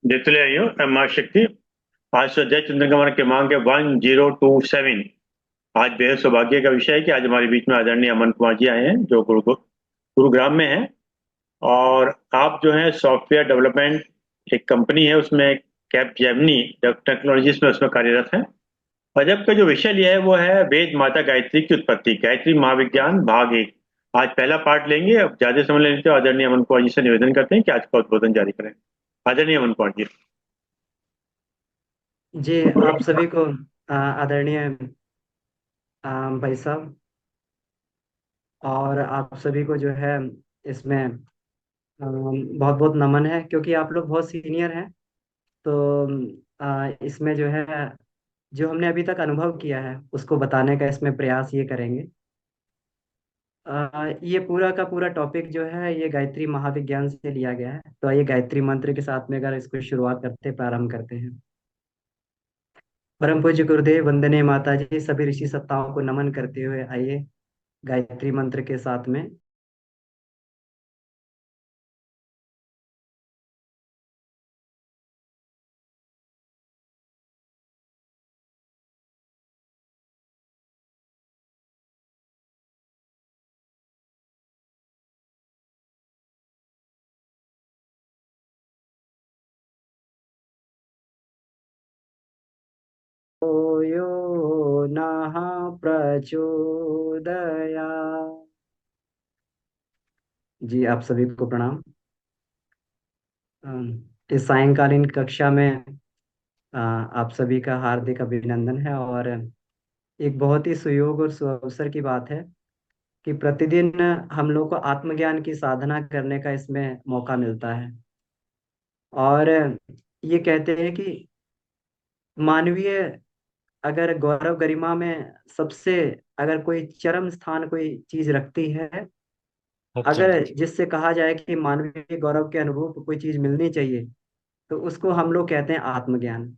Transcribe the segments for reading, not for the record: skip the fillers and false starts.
देखते ले आई हूँ माँ शक्ति। आज तो जय चंद्रकुमार के मांग के 1027। आज बेहद सौभाग्य का विषय है कि आज हमारे बीच में आदरणीय अमन कुमार जी आए हैं जो गुरुग्राम में हैं। और आप जो है सॉफ्टवेयर डेवलपमेंट एक कंपनी है उसमें कैप जेमिनी टेक्नोलॉजीज में उसमें कार्यरत है। और जब का जो विषय लिया है वो है वेद माता गायत्री की उत्पत्ति गायत्री महाविज्ञान भाग 1। आज पहला पार्ट लेंगे। अब ज्यादा समय लेने से आदरणीय अमन कुमार जी से निवेदन करते हैं कि आज का उद्बोधन जारी करें। आदरणीय अमन कुमार जी। जी, आप सभी को आदरणीय भाई साहब, और आप सभी को जो है इसमें बहुत बहुत नमन है, क्योंकि आप लोग बहुत सीनियर हैं। तो इसमें जो है, जो हमने अभी तक अनुभव किया है उसको बताने का इसमें प्रयास ये करेंगे। ये पूरा का पूरा टॉपिक जो है ये गायत्री महाविज्ञान से लिया गया है। तो ये गायत्री मंत्र के साथ में अगर इसको शुरुआत करते प्रारंभ करते हैं। परम पूज्य गुरुदेव, वंदने माता जी, सभी ऋषि सत्ताओं को नमन करते हुए आइए गायत्री मंत्र के साथ में। यो नः प्रचोदयात्। जी, आप सभी को प्रणाम। इस सायंकालीन कक्षा में आप सभी का हार्दिक अभिनंदन है। और एक बहुत ही सुयोग और सुअवसर की बात है कि प्रतिदिन हम लोग को आत्मज्ञान की साधना करने का इसमें मौका मिलता है। और ये कहते हैं कि मानवीय अगर गौरव गरिमा में सबसे, अगर कोई चरम स्थान कोई चीज रखती है, अच्छा। अगर जिससे कहा जाए कि मानवीय गौरव के अनुरूप कोई चीज मिलनी चाहिए, तो उसको हम लोग कहते हैं आत्मज्ञान।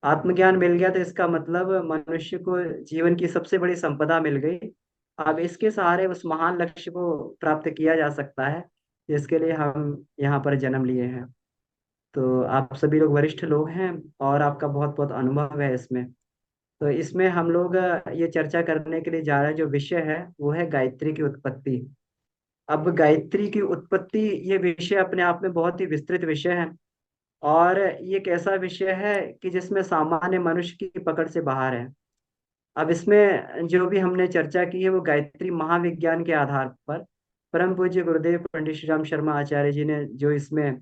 आत्मज्ञान मिल गया तो इसका मतलब मनुष्य को जीवन की सबसे बड़ी संपदा मिल गई। अब इसके सहारे उस महान लक्ष्य को प्राप्त किया जा सकता है जिसके लिए हम यहाँ पर जन्म लिए हैं। तो आप सभी लोग वरिष्ठ लोग हैं और आपका बहुत बहुत अनुभव है इसमें। तो इसमें हम लोग ये चर्चा करने के लिए जा रहे हैं। जो विषय है वो है गायत्री की उत्पत्ति। अब गायत्री की उत्पत्ति, ये विषय अपने आप में बहुत ही विस्तृत विषय है। और ये एक ऐसा विषय है कि जिसमें सामान्य मनुष्य की पकड़ से बाहर है। अब इसमें जो भी हमने चर्चा की है वो गायत्री महाविज्ञान के आधार पर परम पूज्य गुरुदेव पंडित श्री राम शर्मा आचार्य जी ने जो इसमें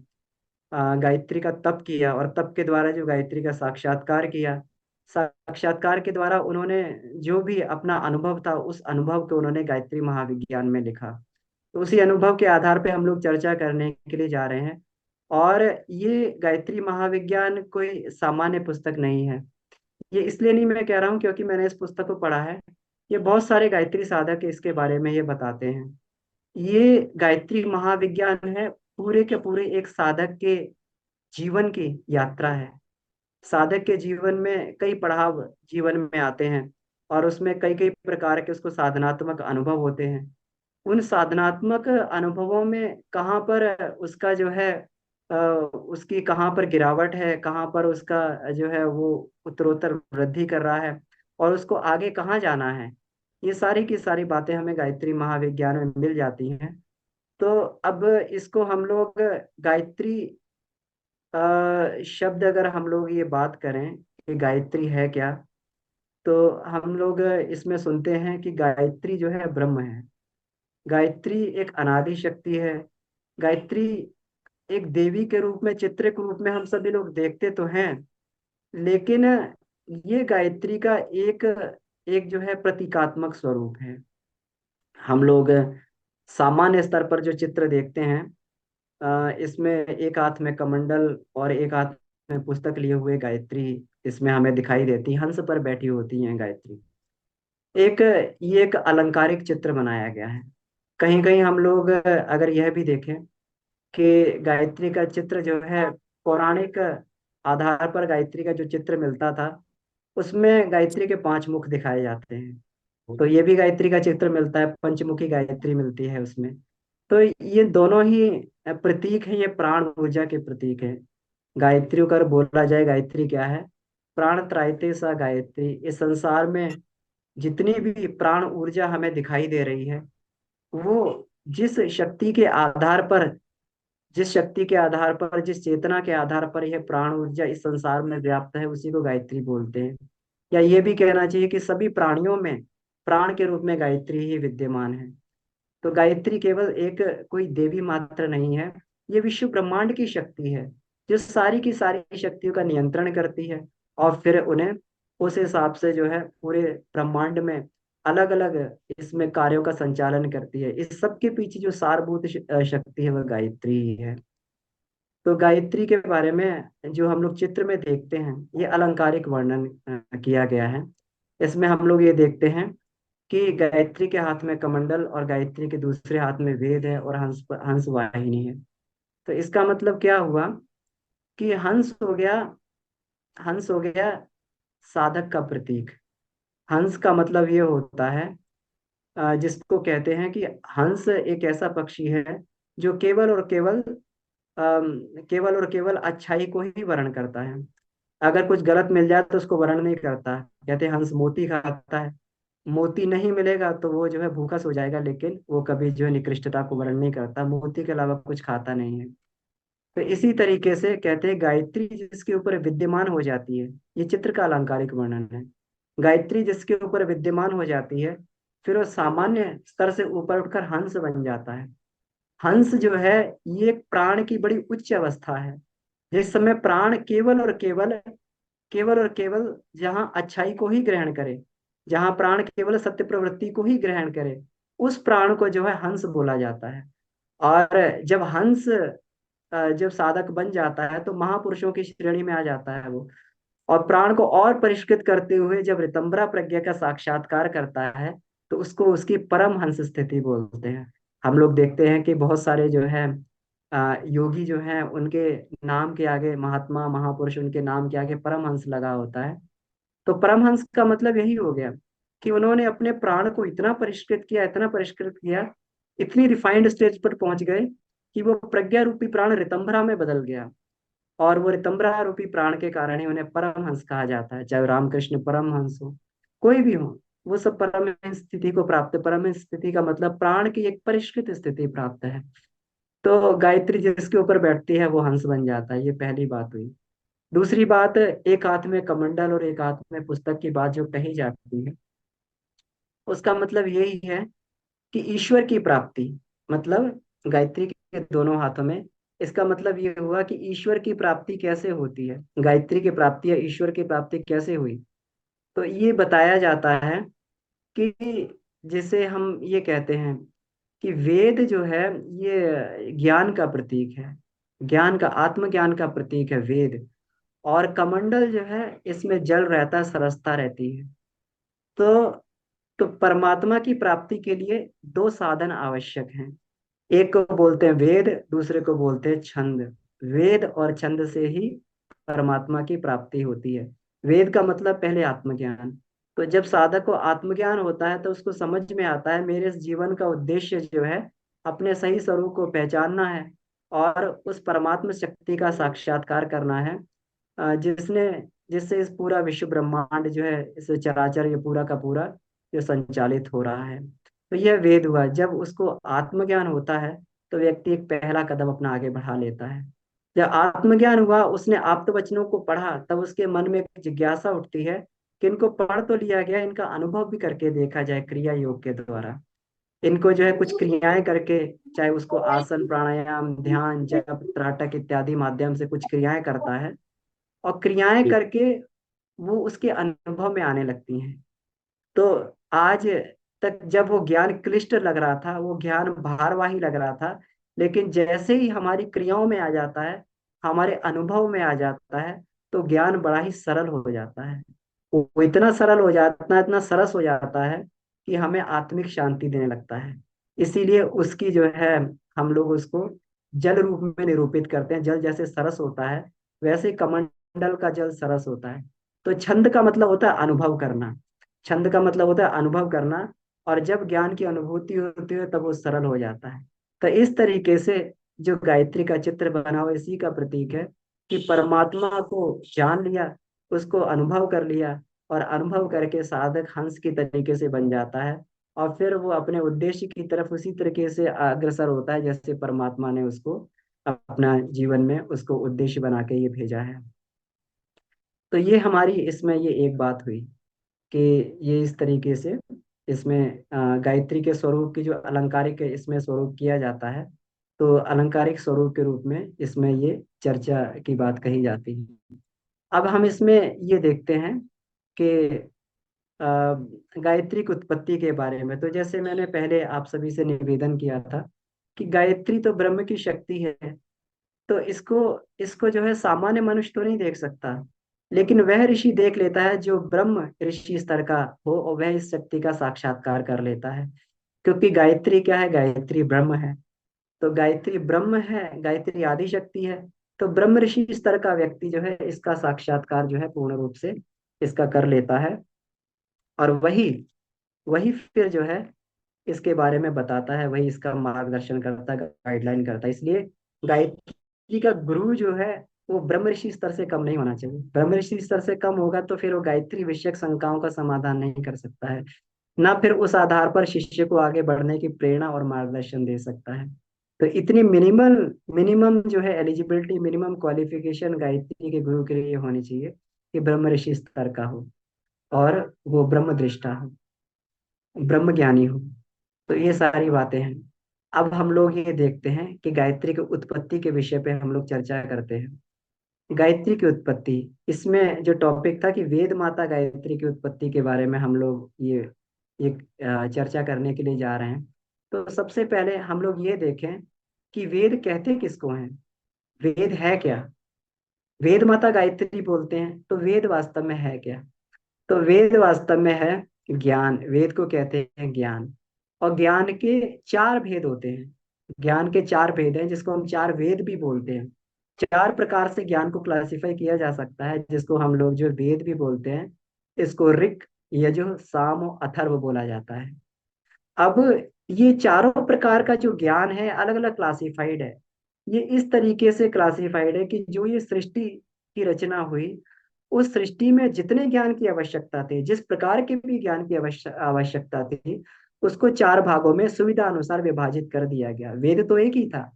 गायत्री का तप किया, और तप के द्वारा जो गायत्री का साक्षात्कार किया, साक्षात्कार के द्वारा उन्होंने जो भी अपना अनुभव था उस अनुभव को उन्होंने गायत्री महाविज्ञान में लिखा। तो उसी अनुभव के आधार पे हम लोग चर्चा करने के लिए जा रहे हैं। और ये गायत्री महाविज्ञान कोई सामान्य पुस्तक नहीं है। ये इसलिए नहीं मैं कह रहा हूँ क्योंकि मैंने इस पुस्तक को पढ़ा है। ये बहुत सारे गायत्री साधक इसके बारे में ये बताते हैं। ये गायत्री महाविज्ञान है, पूरे के पूरे एक साधक के जीवन की यात्रा है। साधक के जीवन में कई पड़ाव जीवन में आते हैं, और उसमें कई कई प्रकार के उसको साधनात्मक अनुभव होते हैं। उन साधनात्मक अनुभवों में कहाँ पर उसका जो है उसकी कहाँ पर गिरावट है, कहाँ पर उसका जो है वो उत्तरोत्तर वृद्धि कर रहा है, और उसको आगे कहाँ जाना है, ये सारी की सारी बातें हमें गायत्री महाविज्ञान में मिल जाती हैं। तो अब इसको हम लोग गायत्री शब्द, अगर हम लोग ये बात करें कि गायत्री है क्या, तो हम लोग इसमें सुनते हैं कि गायत्री जो है ब्रह्म है। गायत्री एक अनादि शक्ति है। गायत्री एक देवी के रूप में, चित्र के रूप में हम सभी लोग देखते तो हैं, लेकिन ये गायत्री का एक एक जो है प्रतीकात्मक स्वरूप है। हम लोग सामान्य स्तर पर जो चित्र देखते हैं, इसमें एक हाथ में कमंडल और एक हाथ में पुस्तक लिए हुए गायत्री इसमें हमें दिखाई देती, हंस पर बैठी होती हैं गायत्री। एक ये एक अलंकारिक चित्र बनाया गया है। कहीं कहीं हम लोग अगर यह भी देखें कि गायत्री का चित्र जो है पौराणिक आधार पर गायत्री का जो चित्र मिलता था, उसमें गायत्री के 5 मुख दिखाए जाते हैं। तो ये भी गायत्री का चित्र मिलता है, पंचमुखी गायत्री मिलती है उसमें। तो ये दोनों ही प्रतीक हैं, ये प्राण ऊर्जा के प्रतीक हैं। गायत्री कर बोला जाए, गायत्री क्या है? प्राण त्रायते सा गायत्री। इस संसार में जितनी भी प्राण ऊर्जा हमें दिखाई दे रही है, वो जिस शक्ति के आधार पर, जिस शक्ति के आधार पर, जिस चेतना के आधार पर यह प्राण ऊर्जा इस संसार में व्याप्त है, उसी को गायत्री बोलते हैं। या ये भी कहना चाहिए कि सभी प्राणियों में प्राण के रूप में गायत्री ही विद्यमान है। तो गायत्री केवल एक कोई देवी मात्र नहीं है, ये विश्व ब्रह्मांड की शक्ति है, जो सारी की सारी शक्तियों का नियंत्रण करती है, और फिर उन्हें उस हिसाब से जो है पूरे ब्रह्मांड में अलग अलग इसमें कार्यों का संचालन करती है। इस सब के पीछे जो सारभूत शक्ति है, वह गायत्री ही है। तो गायत्री के बारे में जो हम लोग चित्र में देखते हैं, ये अलंकारिक वर्णन किया गया है। इसमें हम लोग ये देखते हैं कि गायत्री के हाथ में कमंडल और गायत्री के दूसरे हाथ में वेद है और हंस वाहिनी है। तो इसका मतलब क्या हुआ कि हंस हो गया साधक का प्रतीक। हंस का मतलब ये होता है जिसको कहते हैं कि हंस एक ऐसा पक्षी है जो केवल और केवल अच्छाई को ही वर्ण करता है। अगर कुछ गलत मिल जाए तो उसको वर्ण नहीं करता। कहते हैं हंस मोती खाता है, मोती नहीं मिलेगा तो वो जो है भूखा सो जाएगा, लेकिन वो कभी जो है निकृष्टता को वर्ण नहीं करता, मोती के अलावा कुछ खाता नहीं है। तो इसी तरीके से कहते हैं गायत्री जिसके ऊपर विद्यमान हो जाती है, ये चित्र का अलंकारिक वर्णन है। गायत्री जिसके ऊपर विद्यमान हो जाती है, फिर वो सामान्य स्तर से ऊपर उठकर हंस बन जाता है। हंस जो है, ये एक प्राण की बड़ी उच्च अवस्था है, जिस समय प्राण केवल और केवल जहाँ अच्छाई को ही ग्रहण करे, जहाँ प्राण केवल सत्य प्रवृत्ति को ही ग्रहण करे, उस प्राण को जो है हंस बोला जाता है। और जब हंस जब साधक बन जाता है तो महापुरुषों की श्रेणी में आ जाता है वो। और प्राण को और परिष्कृत करते हुए जब ऋतंभरा प्रज्ञा का साक्षात्कार करता है, तो उसको उसकी परम हंस स्थिति बोलते हैं। हम लोग देखते हैं कि बहुत सारे जो है योगी जो हैं, उनके नाम के आगे महात्मा महापुरुष, उनके नाम के आगे परमहंस लगा होता है। तो परमहंस का मतलब यही हो गया कि उन्होंने अपने प्राण को इतना परिष्कृत किया, इतना परिष्कृत किया, इतनी रिफाइंड स्टेज पर पहुंच गए कि वो प्रज्ञा रूपी प्राण ऋतंभरा में बदल गया। और वो ऋतंभरा रूपी प्राण के कारण ही उन्हें परमहंस कहा जाता है। चाहे रामकृष्ण परमहंस हो, कोई भी हो, वो सब परमहंस स्थिति को प्राप्त है। परमहंस स्थिति का मतलब प्राण की एक परिष्कृत स्थिति प्राप्त है। तो गायत्री जिसके ऊपर बैठती है वो हंस बन जाता है, ये पहली बात हुई। दूसरी बात, एक हाथ में कमंडल और एक हाथ में पुस्तक की बात जो कही जाती है, उसका मतलब यही है कि ईश्वर की प्राप्ति, मतलब गायत्री के दोनों हाथों में, इसका मतलब ये हुआ कि ईश्वर की प्राप्ति कैसे होती है, गायत्री की प्राप्ति या ईश्वर की प्राप्ति कैसे हुई। तो ये बताया जाता है कि जिसे हम ये कहते हैं कि वेद जो है, ये ज्ञान का प्रतीक है, ज्ञान का, आत्मज्ञान का प्रतीक है वेद। और कमंडल जो है, इसमें जल रहता है, सरसता रहती है। तो परमात्मा की प्राप्ति के लिए दो साधन आवश्यक हैं। एक को बोलते हैं वेद, दूसरे को बोलते हैं छंद। वेद और छंद से ही परमात्मा की प्राप्ति होती है। वेद का मतलब पहले आत्मज्ञान। तो जब साधक को आत्मज्ञान होता है तो उसको समझ में आता है मेरे इस जीवन का उद्देश्य जो है अपने सही स्वरूप को पहचानना है और उस परमात्मा शक्ति का साक्षात्कार करना है, जिसने जिससे इस पूरा विश्व ब्रह्मांड जो है, इस चराचर ये पूरा का पूरा जो संचालित हो रहा है। तो यह वेद हुआ। जब उसको आत्मज्ञान होता है तो व्यक्ति एक पहला कदम अपना आगे बढ़ा लेता है। जब आत्मज्ञान हुआ, उसने आप्तवचनों को पढ़ा, तब उसके मन में एक जिज्ञासा उठती है कि इनको पढ़ तो लिया गया, इनका अनुभव भी करके देखा जाए क्रिया योग के द्वारा। इनको जो है कुछ क्रियाएं करके, चाहे उसको आसन प्राणायाम ध्यान जप त्राटक इत्यादि माध्यम से कुछ क्रियाएं करता है, और क्रियाएं करके वो उसके अनुभव में आने लगती हैं। तो आज तक जब वो ज्ञान क्लिष्ट लग रहा था, वो ज्ञान भारवाही लग रहा था, लेकिन जैसे ही हमारी क्रियाओं में आ जाता है, हमारे अनुभव में आ जाता है, तो ज्ञान बड़ा ही सरल हो जाता है। वो इतना सरल हो जाता है, इतना सरस हो जाता है कि हमें आत्मिक शांति देने लगता है। इसीलिए उसकी जो है, हम लोग उसको जल रूप में निरूपित करते हैं। जल जैसे सरस होता है, वैसे कमंडल का जल सरस होता है। तो छंद का मतलब होता है अनुभव करना। छंद का मतलब होता है अनुभव करना, और जब ज्ञान की अनुभूति होती है तब वो सरल हो जाता है। तो इस तरीके से जो गायत्री का चित्र बना हुआ इसी का प्रतीक है कि परमात्मा को जान लिया, उसको अनुभव कर लिया, और अनुभव करके साधक हंस की तरीके से बन जाता है, और फिर वो अपने उद्देश्य की तरफ उसी तरीके से अग्रसर होता है जैसे परमात्मा ने उसको अपना जीवन में उसको उद्देश्य बना के ये भेजा है। तो ये हमारी इसमें ये एक बात हुई कि ये इस तरीके से इसमें गायत्री के स्वरूप की जो अलंकारिक इसमें स्वरूप किया जाता है, तो अलंकारिक स्वरूप के रूप में इसमें ये चर्चा की बात कही जाती है। अब हम इसमें ये देखते हैं कि अ, गायत्री की उत्पत्ति के बारे में। तो जैसे मैंने पहले आप सभी से निवेदन किया था कि गायत्री तो ब्रह्म की शक्ति है, तो इसको इसको जो है सामान्य मनुष्य तो नहीं देख सकता, लेकिन वह ऋषि देख लेता है जो ब्रह्म ऋषि स्तर का हो, और वह इस शक्ति का साक्षात्कार कर लेता है। क्योंकि गायत्री क्या है? गायत्री ब्रह्म है। तो गायत्री ब्रह्म है, गायत्री आदि शक्ति है। तो ब्रह्म ऋषि स्तर का व्यक्ति जो है इसका साक्षात्कार जो है पूर्ण रूप से इसका कर लेता है, और वही वही फिर जो है इसके बारे में बताता है, वही इसका मार्गदर्शन करता है, गाइडलाइन करता है। इसलिए गायत्री का गुरु जो है वो ब्रह्म ऋषि स्तर से कम नहीं होना चाहिए। ब्रह्म ऋषि स्तर से कम होगा तो फिर वो गायत्री विषयक शंकाओं का समाधान नहीं कर सकता है, ना फिर उस आधार पर शिष्य को आगे बढ़ने की प्रेरणा और मार्गदर्शन दे सकता है। तो इतनी मिनिमल मिनिमम जो है एलिजिबिलिटी, मिनिमम क्वालिफिकेशन गायत्री के गुरु के लिए होनी चाहिए कि ब्रह्म ऋषि स्तर का हो, और वो ब्रह्म दृष्टा हो, ब्रह्म ज्ञानी हो। तो ये सारी बातें हैं। अब हम लोग ये देखते हैं कि गायत्री की उत्पत्ति के विषय पे हम लोग चर्चा करते हैं। गायत्री की उत्पत्ति, इसमें जो टॉपिक था कि वेद माता गायत्री की उत्पत्ति के बारे में हम लोग ये चर्चा करने के लिए जा रहे हैं। तो सबसे पहले हम लोग ये देखें कि वेद कहते किसको हैं, वेद है क्या। वेद माता गायत्री बोलते हैं, तो वेद वास्तव में है क्या? तो वेद वास्तव में है ज्ञान। वेद को कहते हैं ज्ञान, और ज्ञान के चार भेद होते हैं। ज्ञान के चार भेद हैं जिसको हम चार वेद भी बोलते हैं। चार प्रकार से ज्ञान को क्लासिफाई किया जा सकता है, जिसको हम लोग जो वेद भी बोलते हैं। इसको ऋक, यजुः, साम और अथर्व बोला जाता है। अब ये चारों प्रकार का जो ज्ञान है अलग अलग क्लासिफाइड है। ये इस तरीके से क्लासिफाइड है कि जो ये सृष्टि की रचना हुई, उस सृष्टि में जितने ज्ञान की आवश्यकता थी, जिस प्रकार के भी ज्ञान की आवश्यकता थी, उसको चार भागों में सुविधा अनुसार विभाजित कर दिया गया। वेद तो एक ही था,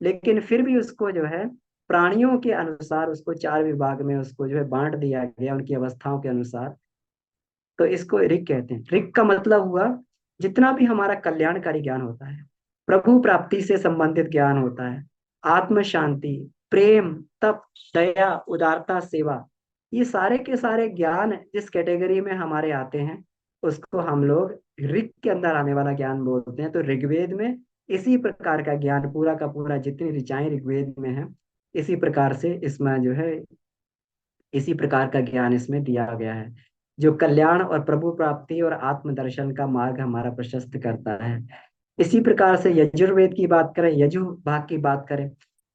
लेकिन फिर भी उसको जो है प्राणियों के अनुसार उसको चार विभाग में उसको जो है बांट दिया गया उनकी अवस्थाओं के अनुसार। तो इसको ऋग कहते हैं। ऋग का मतलब हुआ जितना भी हमारा कल्याणकारी ज्ञान होता है, प्रभु प्राप्ति से संबंधित ज्ञान होता है, आत्म शांति, प्रेम, तप, दया, उदारता, सेवा, ये सारे के सारे ज्ञान जिस कैटेगरी में हमारे आते हैं उसको हम लोग ऋग के अंदर आने वाला ज्ञान बोलते हैं। तो ऋग्वेद में इसी प्रकार का ज्ञान पूरा का पूरा, जितनी ऋचाएं ऋग्वेद में है, इसी प्रकार से इसमें जो है इसी प्रकार का ज्ञान इसमें दिया गया है, जो कल्याण और प्रभु प्राप्ति और आत्मदर्शन का मार्ग हमारा प्रशस्त करता है। इसी प्रकार से यजुर्वेद की बात करें, यजु भाग की बात करें,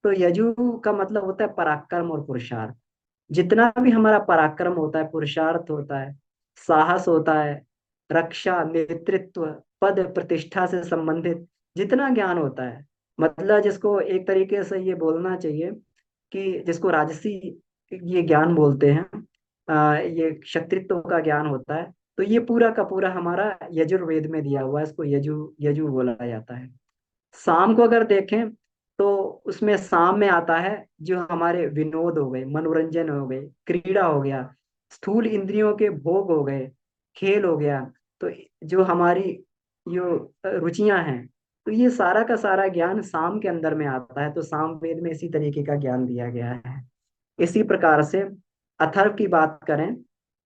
तो यजु का मतलब होता है पराक्रम और पुरुषार्थ। जितना भी हमारा पराक्रम होता है, पुरुषार्थ होता है, साहस होता है, रक्षा, नेतृत्व, पद प्रतिष्ठा से संबंधित जितना ज्ञान होता है, मतलब जिसको एक तरीके से ये बोलना चाहिए कि जिसको राजसी ये ज्ञान बोलते हैं, ये क्षत्रित्व का ज्ञान होता है। तो ये पूरा का पूरा हमारा यजुर्वेद में दिया हुआ है, इसको यजु यजु बोला जाता है। शाम को अगर देखें तो उसमें शाम में आता है जो हमारे विनोद हो गए, मनोरंजन हो गए, क्रीड़ा हो गया, स्थूल इंद्रियों के भोग हो गए, खेल हो गया। तो जो हमारी जो रुचियां हैं, तो ये सारा का सारा ज्ञान शाम के अंदर में आता है। तो साम वेद में इसी तरीके का ज्ञान दिया गया है। इसी प्रकार से अथर्व की बात करें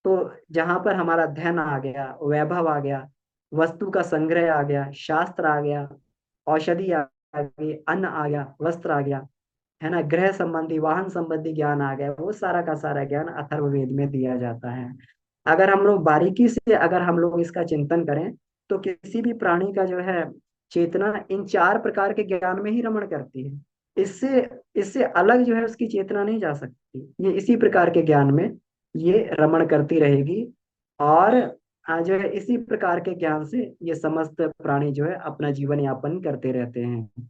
तो जहां पर हमारा धन आ गया, वैभव आ गया, वस्तु का संग्रह आ गया, शास्त्र आ गया, औषधि आ गई, अन्न आ गया, वस्त्र आ गया, है ना, गृह संबंधी वाहन संबंधी ज्ञान आ गया, वो सारा का सारा ज्ञान अथर्ववेद में दिया जाता है। अगर हम लोग बारीकी से अगर हम लोग इसका चिंतन करें तो किसी भी प्राणी का जो है चेतना इन चार प्रकार के ज्ञान में ही रमण करती है। इससे इससे अलग जो है उसकी चेतना नहीं जा सकती। ये इसी प्रकार के ज्ञान में ये रमण करती रहेगी, और जो है इसी प्रकार के ज्ञान से ये समस्त प्राणी जो है अपना जीवन यापन करते रहते हैं।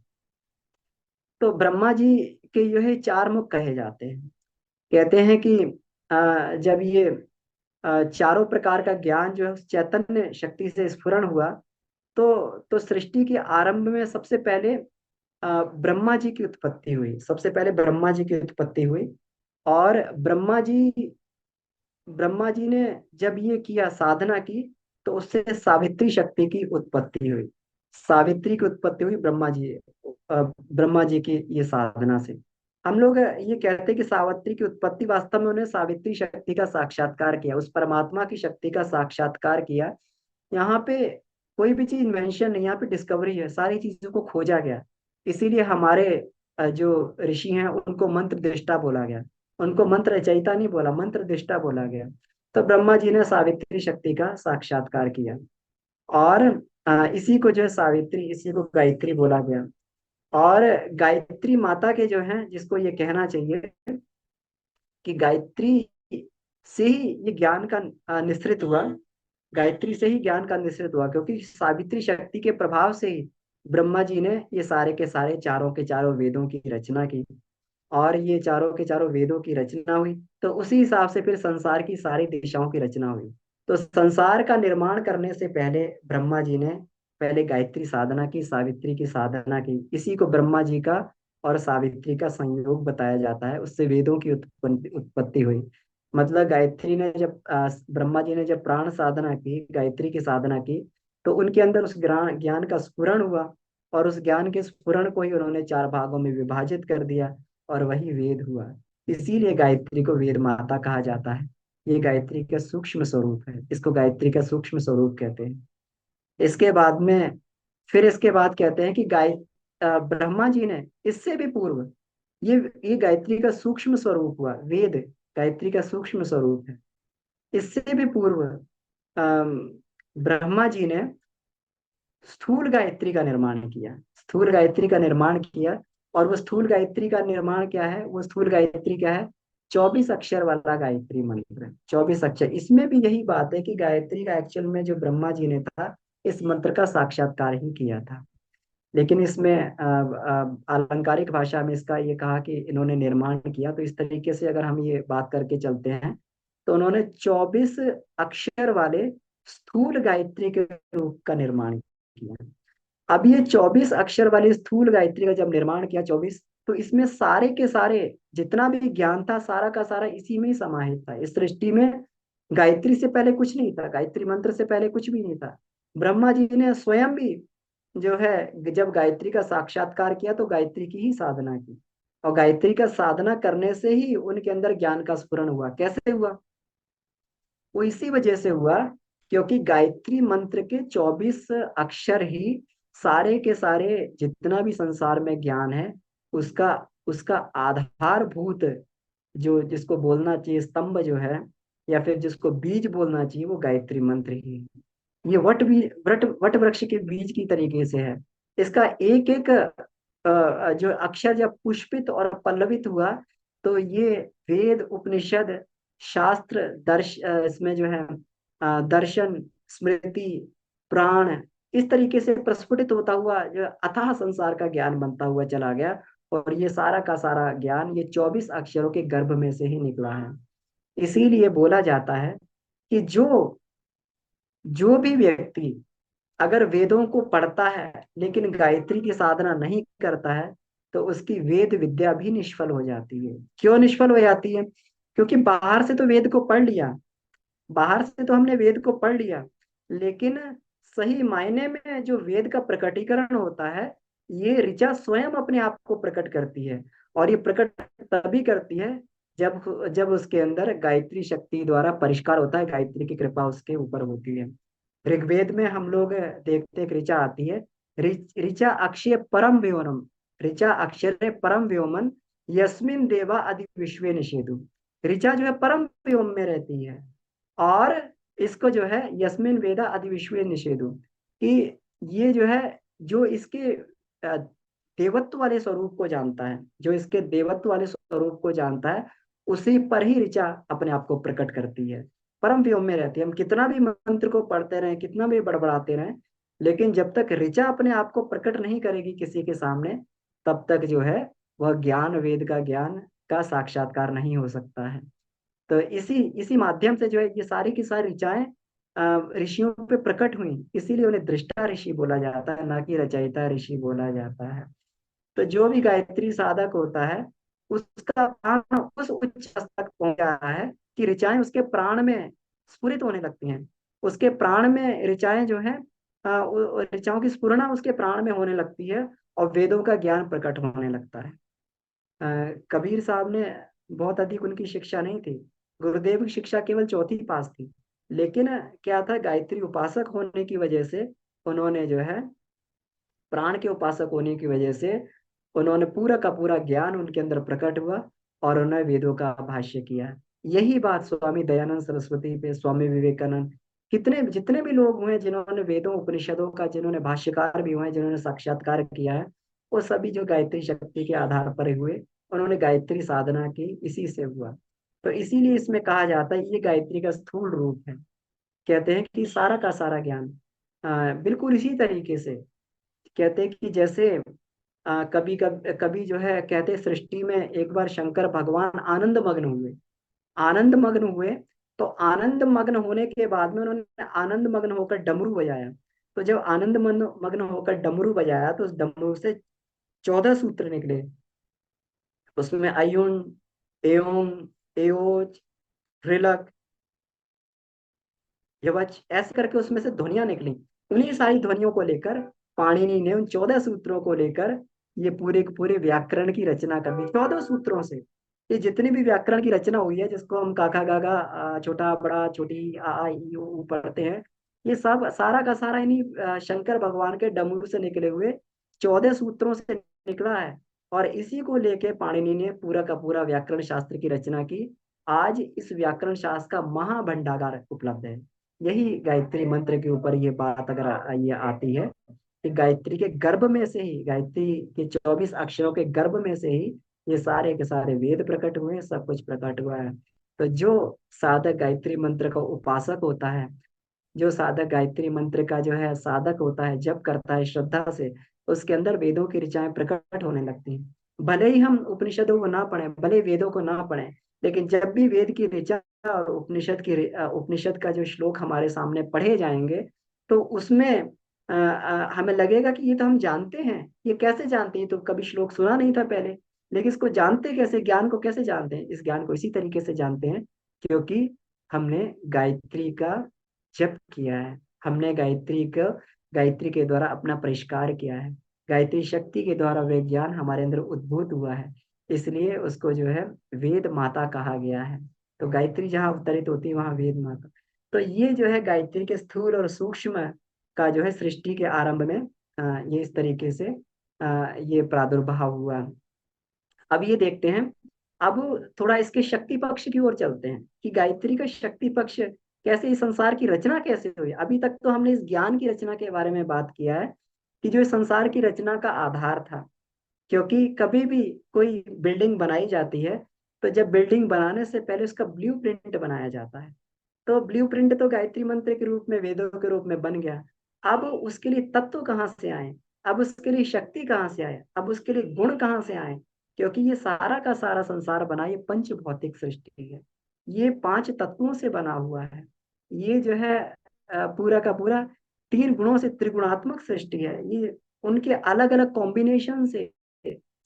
तो ब्रह्मा जी के जो है चार मुख कहे जाते हैं। कहते हैं कि जब ये चारों प्रकार का ज्ञान जो है उस चैतन्य शक्ति से स्फुरण हुआ, तो सृष्टि के आरंभ में सबसे पहले ब्रह्मा जी की उत्पत्ति हुई। सबसे पहले ब्रह्मा जी की उत्पत्ति हुई। और ब्रह्मा जी ने जब ये किया, साधना की, तो उससे सावित्री शक्ति की उत्पत्ति हुई। सावित्री की उत्पत्ति हुई ब्रह्मा जी की ये साधना से। हम लोग ये कहते हैं कि सावित्री की उत्पत्ति, वास्तव में उन्हें सावित्री शक्ति का साक्षात्कार किया, उस परमात्मा की शक्ति का साक्षात्कार किया। यहाँ पे कोई भी चीज इन्वेंशन नहीं, यहाँ पे डिस्कवरी है, सारी चीजों को खोजा गया। इसीलिए हमारे जो ऋषि हैं उनको मंत्र दृष्टा बोला गया। उनको मंत्र रचयिता नहीं बोला, मंत्र दृष्टा बोला गया। तो ब्रह्मा जी ने सावित्री शक्ति का साक्षात्कार किया। और इसी को जो है सावित्री, इसी को गायत्री बोला गया। और गायत्री माता के जो है, जिसको ये कहना चाहिए कि गायत्री से ही ये ज्ञान का निश्रित हुआ। गायत्री से ही ज्ञान का निश्रित हुआ, क्योंकि सावित्री शक्ति के प्रभाव से ही ब्रह्मा जी ने ये सारे के सारे चारों के चारों वेदों की रचना की। और ये चारों के चारों वेदों की रचना हुई, तो उसी हिसाब से फिर संसार की सारी दिशाओं की रचना हुई। तो संसार का निर्माण करने से पहले ब्रह्मा जी ने पहले गायत्री साधना की, सावित्री की साधना की। इसी को ब्रह्मा जी का और सावित्री का संयोग बताया जाता है। उससे वेदों की उत्पत्ति उत्पत्ति हुई। मतलब गायत्री ने जब ब्रह्मा जी ने जब प्राण साधना की, गायत्री की साधना की, तो उनके अंदर उस ज्ञान ज्ञान का स्फुरण हुआ। और उस ज्ञान के स्फुरण को ही उन्होंने चार भागों में विभाजित कर दिया, और वही वेद हुआ। इसीलिए गायत्री को वेद माता कहा जाता है। ये गायत्री का सूक्ष्म स्वरूप है, इसको गायत्री का सूक्ष्म स्वरूप कहते हैं। इसके बाद में, फिर इसके बाद कहते हैं कि ब्रह्मा जी ने इससे भी पूर्व, ये गायत्री का सूक्ष्म स्वरूप हुआ, वेद गायत्री का सूक्ष्म स्वरूप है। इससे भी पूर्व अम, ब्रह्मा जी ने स्थूल गायत्री का निर्माण किया। स्थूल गायत्री का निर्माण किया। और वो स्थूल गायत्री का निर्माण क्या है, वो स्थूल गायत्री क्या है? 24 अक्षर वाला गायत्री मंत्र। 24 अक्षर, इसमें भी यही बात है कि गायत्री का एक्चुअल में जो ब्रह्मा जी ने था, इस मंत्र का साक्षात्कार ही किया था। लेकिन इसमें अलंकारिक भाषा में इसका ये कहा कि इन्होंने निर्माण किया। तो इस तरीके से अगर हम ये बात करके चलते हैं, तो उन्होंने 24 अक्षर वाले स्थूल गायत्री के रूप का निर्माण किया। अब ये 24 अक्षर वाली स्थूल गायत्री का जब निर्माण किया, 24, तो इसमें सारे के सारे जितना भी ज्ञान था, सारा का सारा इसी में ही समाहित था। इस सृष्टि में गायत्री से पहले कुछ नहीं था, गायत्री मंत्र से पहले कुछ भी नहीं था। ब्रह्मा जी ने स्वयं भी जो है, जब गायत्री का साक्षात्कार किया, तो गायत्री की ही साधना की। और गायत्री का साधना करने से ही उनके अंदर ज्ञान का स्फुरण हुआ। कैसे हुआ? वो इसी वजह से हुआ, क्योंकि गायत्री मंत्र के 24 अक्षर ही सारे के सारे जितना भी संसार में ज्ञान है, उसका उसका आधारभूत, जो जिसको बोलना चाहिए स्तंभ जो है, या फिर जिसको बीज बोलना चाहिए, वो गायत्री मंत्र ही है। ये वट वृक्ष के बीज की तरीके से है। इसका एक एक जो अक्षर जब पुष्पित और पल्लवित हुआ, तो ये वेद, उपनिषद, शास्त्र, इसमें जो है दर्शन, स्मृति, प्राण, इस तरीके से प्रस्फुटित होता हुआ जो अथाह संसार का ज्ञान बनता हुआ चला गया। और ये सारा का सारा ज्ञान ये 24 अक्षरों के गर्भ में से ही निकला है। इसीलिए बोला जाता है कि जो जो भी व्यक्ति अगर वेदों को पढ़ता है लेकिन गायत्री की साधना नहीं करता है, तो उसकी वेद विद्या भी निष्फल हो जाती है। क्यों निष्फल हो जाती है? क्योंकि बाहर से तो वेद को पढ़ लिया, बाहर से तो हमने वेद को पढ़ लिया, लेकिन सही मायने में जो वेद का प्रकटीकरण होता है, ये ऋचा स्वयं अपने आप को प्रकट करती है। और ये प्रकट तभी करती है जब जब उसके अंदर गायत्री शक्ति द्वारा परिष्कार होता है, गायत्री की कृपा उसके ऊपर होती है। ऋग्वेद में हम लोग देखते हैं कि ऋचा आती है। ऋचा अक्षय परम व्योमन, ऋचा अक्षर परम व्योमन, यस्मिन देवा आदि विश्व निषेधु। ऋचा जो है परम व्योम में रहती है। और इसको जो है यस्मिन वेदा आदि विश्व निषेधु, कि ये जो है, जो इसके देवत्व वाले स्वरूप को जानता है, जो इसके देवत्व वाले स्वरूप को जानता है, उसी पर ही ऋचा अपने आप को प्रकट करती है। परम व्योम में रहती है। हम कितना भी मंत्र को पढ़ते रहें, कितना भी बड़बड़ाते रहें, लेकिन जब तक ऋचा अपने आप को प्रकट नहीं करेगी किसी के सामने, तब तक जो है वह ज्ञान, वेद का ज्ञान का साक्षात्कार नहीं हो सकता है। तो इसी इसी माध्यम से जो है ये सारी की सारी ऋचाएं ऋषियों पे प्रकट हुई, इसीलिए उन्हें दृष्टा ऋषि बोला जाता है, ना कि रचयिता ऋषि बोला जाता है। तो जो भी गायत्री साधक होता है उसका प्राण उस उच्च स्तर तक पहुंच जाता है कि ऋचाएं उसके प्राण में स्फुरित होने लगती हैं। उसके प्राण में ऋचाएं जो है ऋचाओं की स्फुरना उसके प्राण में होने लगती है और वेदों का ज्ञान प्रकट होने लगता है। कबीर साहब ने बहुत अधिक उनकी शिक्षा नहीं थी, गुरुदेव की शिक्षा केवल चौथी पास थी, लेकिन क्या था, गायत्री उपासक होने की वजह से उन्होंने जो है प्राण के उपासक होने की वजह से उन्होंने पूरा का पूरा ज्ञान उनके अंदर प्रकट हुआ और उन्होंने वेदों का भाष्य किया। यही बात स्वामी दयानंद सरस्वती पे, स्वामी विवेकानंद, कितने जितने भी लोग हुए जिन्होंने वेदों उपनिषदों का, जिन्होंने भाष्यकार भी हुए, जिन्होंने साक्षात्कार किया है, वो सभी जो गायत्री शक्ति के आधार पर हुए, उन्होंने गायत्री साधना की, इसी से हुआ। तो इसीलिए इसमें कहा जाता है ये गायत्री का स्थूल रूप है। कहते हैं कि सारा का सारा ज्ञान बिल्कुल इसी तरीके से कहते हैं कि जैसे कभी जो है कहते हैं, सृष्टि में एक बार शंकर भगवान आनंद मग्न हुए, आनंद मग्न हुए। तो आनंद मग्न होने के बाद में उन्होंने आनंद मग्न होकर डमरू बजाया। तो जब आनंद मग्न मग्न होकर डमरू बजाया तो उस डमरू से 14 सूत्र निकले। उसमें अयुन, एओम, एओज, ऋलक, यवच, ऐसे करके उसमें से ध्वनियां निकली। उन्हीं सारी ध्वनियों को लेकर पाणिनि ने उन 14 सूत्रों को लेकर ये पूरे के पूरे व्याकरण की रचना कर दी 14 सूत्रों से। ये जितनी भी व्याकरण की रचना हुई है, जिसको हम काका गागा छोटा बड़ा छोटी आ ई ऊ पढ़ते हैं, ये सब सारा का सारा इन्हीं शंकर भगवान के डमरू से निकले हुए 14 सूत्रों से निकला है। और इसी को लेके पाणिनि ने पूरा का पूरा व्याकरण शास्त्र की रचना की। आज इस व्याकरण शास्त्र का महाभंडागार उपलब्ध है। यही गायत्री मंत्र के ऊपर ये बात अगर ये आती है कि गायत्री के गर्भ में से ही, गायत्री के 24 अक्षरों के गर्भ में से ही ये सारे के सारे वेद प्रकट हुए हैं, सब कुछ प्रकट हुआ है। तो जो साधक गायत्री मंत्र का उपासक होता है, जो साधक गायत्री मंत्र का जो है साधक होता है, जप करता है श्रद्धा से, उसके अंदर वेदों की ऋचाएं प्रकट होने लगती हैं। भले ही हम उपनिषदों को ना पढ़ें, भले ही वेदों को ना पढ़ें, लेकिन जब भी वेद की ऋचा और उपनिषद का जो श्लोक हमारे सामने पढ़े जाएंगे, तो उसमें हमें लगेगा कि ये तो हम जानते हैं। ये कैसे जानते हैं, तो कभी श्लोक सुना नहीं था पहले, लेकिन इसको जानते कैसे, ज्ञान को कैसे जानते हैं? इस ज्ञान को इसी तरीके से जानते हैं क्योंकि हमने गायत्री का जप किया है, हमने गायत्री के द्वारा अपना परिष्कार किया है, गायत्री शक्ति के द्वारा वे ज्ञान हमारे अंदर उद्भूत हुआ है। इसलिए उसको जो है वेद माता कहा गया है। तो गायत्री जहाँ अवतरित होती है वहां वेद माता। तो ये जो है गायत्री के स्थूल और सूक्ष्म का जो है सृष्टि के आरंभ में ये इस तरीके से ये प्रादुर्भाव हुआ। अब ये देखते हैं, अब थोड़ा इसके शक्ति पक्ष की ओर चलते हैं कि गायत्री का शक्ति पक्ष कैसे, इस संसार की रचना कैसे हुई। अभी तक तो हमने इस ज्ञान की रचना के बारे में बात किया है कि जो इस संसार की रचना का आधार था। क्योंकि कभी भी कोई बिल्डिंग बनाई जाती है, तो जब बिल्डिंग बनाने से पहले उसका ब्लूप्रिंट बनाया जाता है। तो ब्लूप्रिंट तो गायत्री मंत्र के रूप में, वेदों के रूप में बन गया। अब उसके लिए तत्व कहाँ से आए, अब उसके लिए शक्ति कहाँ से आए, अब उसके लिए गुण कहाँ से आए? क्योंकि ये सारा का सारा संसार बना, ये पंच भौतिक सृष्टि है, ये 5 तत्वों से बना हुआ है। ये जो है पूरा का पूरा 3 गुणों से त्रिगुणात्मक सृष्टि है। ये उनके अलग अलग कॉम्बिनेशन से,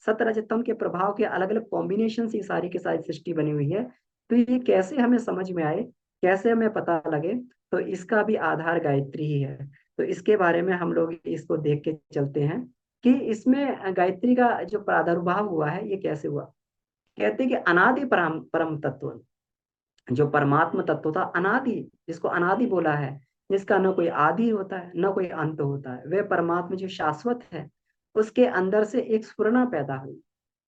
सतरजतम के प्रभाव के अलग अलग कॉम्बिनेशन से सारी की सारी सृष्टि बनी हुई है। तो ये कैसे हमें समझ में आए, कैसे हमें पता लगे, तो इसका भी आधार गायत्री ही है। तो इसके बारे में हम लोग इसको देख के चलते हैं कि इसमें गायत्री का जो प्रादुर्भाव हुआ है ये कैसे हुआ। कहते हैं कि अनादि परम परम तत्व, जो परमात्म तत्व था अनादि, जिसको अनादि बोला है, जिसका न कोई आदि होता है न कोई अंत होता है, वह परमात्मा जो शाश्वत है, उसके अंदर से एक स्फुरना पैदा हुई,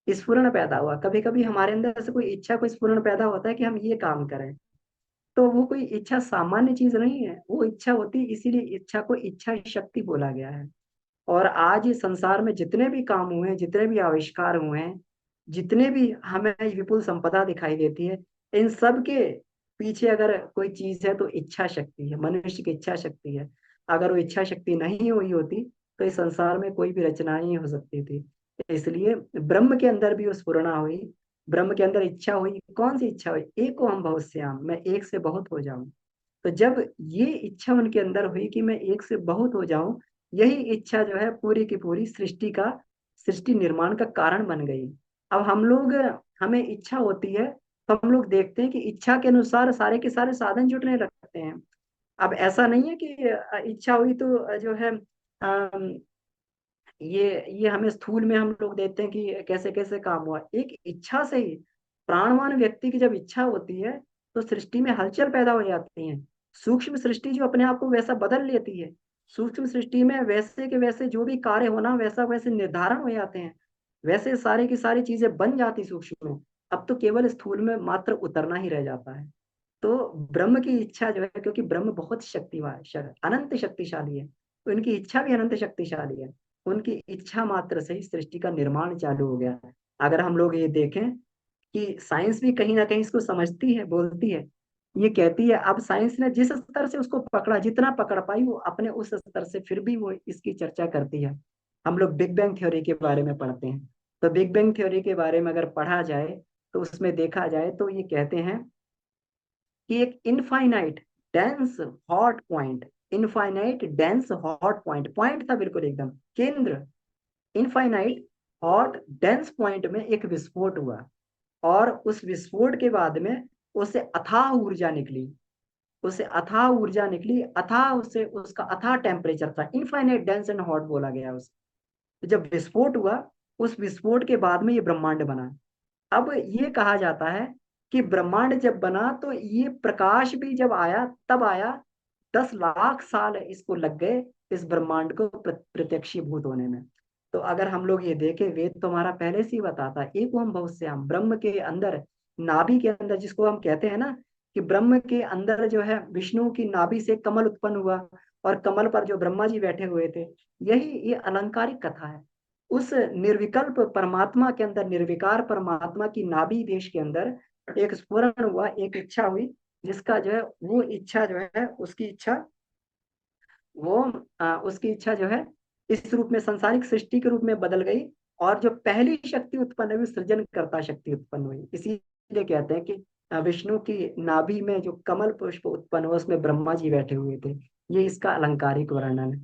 स्फुरण पैदा हुआ। कभी कभी हमारे अंदर से कोई इच्छा, कोई स्फुरण पैदा होता है कि हम ये काम करें। तो वो कोई इच्छा सामान्य चीज नहीं है, वो इच्छा होती है, इसीलिए इच्छा को इच्छा शक्ति बोला गया है। और आज इस संसार में जितने भी काम हुए हैं, जितने भी आविष्कार हुए हैं, जितने भी हमें विपुल संपदा दिखाई देती है, इन सब के पीछे अगर कोई चीज है तो इच्छा शक्ति है, मनुष्य की इच्छा शक्ति है। अगर वो इच्छा शक्ति नहीं हुई होती तो इस संसार में कोई भी रचना नहीं हो सकती थी। इसलिए ब्रह्म के अंदर भी वो स्फुरना हुई, ब्रह्म के अंदर इच्छा हुई, कौन सी इच्छा हुई? एक को हम बहुत श्याम, मैं एक से बहुत हो जाऊं। तो जब ये इच्छा उनके अंदर हुई कि मैं एक से बहुत हो जाऊं, यही इच्छा जो है पूरी की पूरी सृष्टि निर्माण का कारण बन गई। अब हम लोग, हमें इच्छा होती है तो हम लोग देखते हैं कि इच्छा के अनुसार सारे के सारे साधन जुटने लगते हैं। अब ऐसा नहीं है कि इच्छा हुई तो जो है ये हमें स्थूल में हम लोग देखते हैं कि कैसे कैसे काम हुआ। एक इच्छा से ही, प्राणवान व्यक्ति की जब इच्छा होती है तो सृष्टि में हलचल पैदा हो जाती है। सूक्ष्म सृष्टि जो अपने आप को वैसा बदल लेती है, सूक्ष्म सृष्टि में वैसे के वैसे जो भी कार्य होना वैसा वैसे निर्धारण हो जाते हैं, वैसे सारी की सारी चीजें बन जाती सूक्ष्म में। अब तो केवल स्थूल में मात्र उतरना ही रह जाता है। तो ब्रह्म की इच्छा जो है, क्योंकि ब्रह्म बहुत शक्तिवान अनंत शक्तिशाली है, तो इनकी इच्छा भी अनंत शक्तिशाली है। उनकी इच्छा मात्र से ही सृष्टि का निर्माण चालू हो गया। अगर हम लोग ये देखें कि साइंस भी कहीं ना कहीं इसको समझती है, बोलती है, ये कहती है, अब साइंस ने जिस स्तर से उसको पकड़ा, जितना पकड़ पाई वो अपने उस स्तर से फिर भी वो इसकी चर्चा करती है। हम लोग बिग बैंग थ्योरी के बारे में पढ़ते हैं, तो बिग बैंग थ्योरी के बारे में अगर पढ़ा जाए तो उसमें देखा जाए तो ये कहते हैं कि एक infinite dense hot point, infinite dense hot point, point था बिल्कुल एकदम केंद्र, इनफाइनाइट हॉट डेंस पॉइंट में एक विस्फोट हुआ। और उस विस्फोट के बाद में उसे अथाह ऊर्जा निकली, उसे अथाह ऊर्जा निकली, अथाह उसे उसका अथाह टेम्परेचर था, इनफाइनाइट डेंस एंड हॉट बोला गया उसे। तो जब विस्फोट हुआ, उस विस्फोट के बाद में ये ब्रह्मांड बना। अब ये कहा जाता है कि ब्रह्मांड जब बना तो ये प्रकाश भी जब आया तब आया, 10 लाख साल इसको लग गए इस ब्रह्मांड को प्रत्यक्षीभूत होने में। तो अगर हम लोग ये देखें, वेद तो हमारा पहले से ही बताता है, एक ओम बहुश्याम, ब्रह्म के अंदर, नाभि के अंदर, जिसको हम कहते हैं ना कि ब्रह्म के अंदर जो है विष्णु की नाभि से कमल उत्पन्न हुआ, और कमल पर जो ब्रह्मा जी बैठे हुए थे, यही ये अलंकारिक कथा है। उस निर्विकल्प परमात्मा के अंदर, निर्विकार परमात्मा की नाभि देश के अंदर एक स्फुरण हुआ, एक इच्छा हुई, जिसका जो है वो इच्छा जो है उसकी इच्छा, वो उसकी इच्छा जो है इस रूप में सांसारिक सृष्टि के रूप में बदल गई। और जो पहली शक्ति उत्पन्न हुई, सृजन करता शक्ति उत्पन्न हुई। इसीलिए कहते हैं कि विष्णु की नाभि में जो कमल पुष्प उत्पन्न हुआ उसमें ब्रह्मा जी बैठे हुए थे। ये इसका अलंकारिक वर्णन है।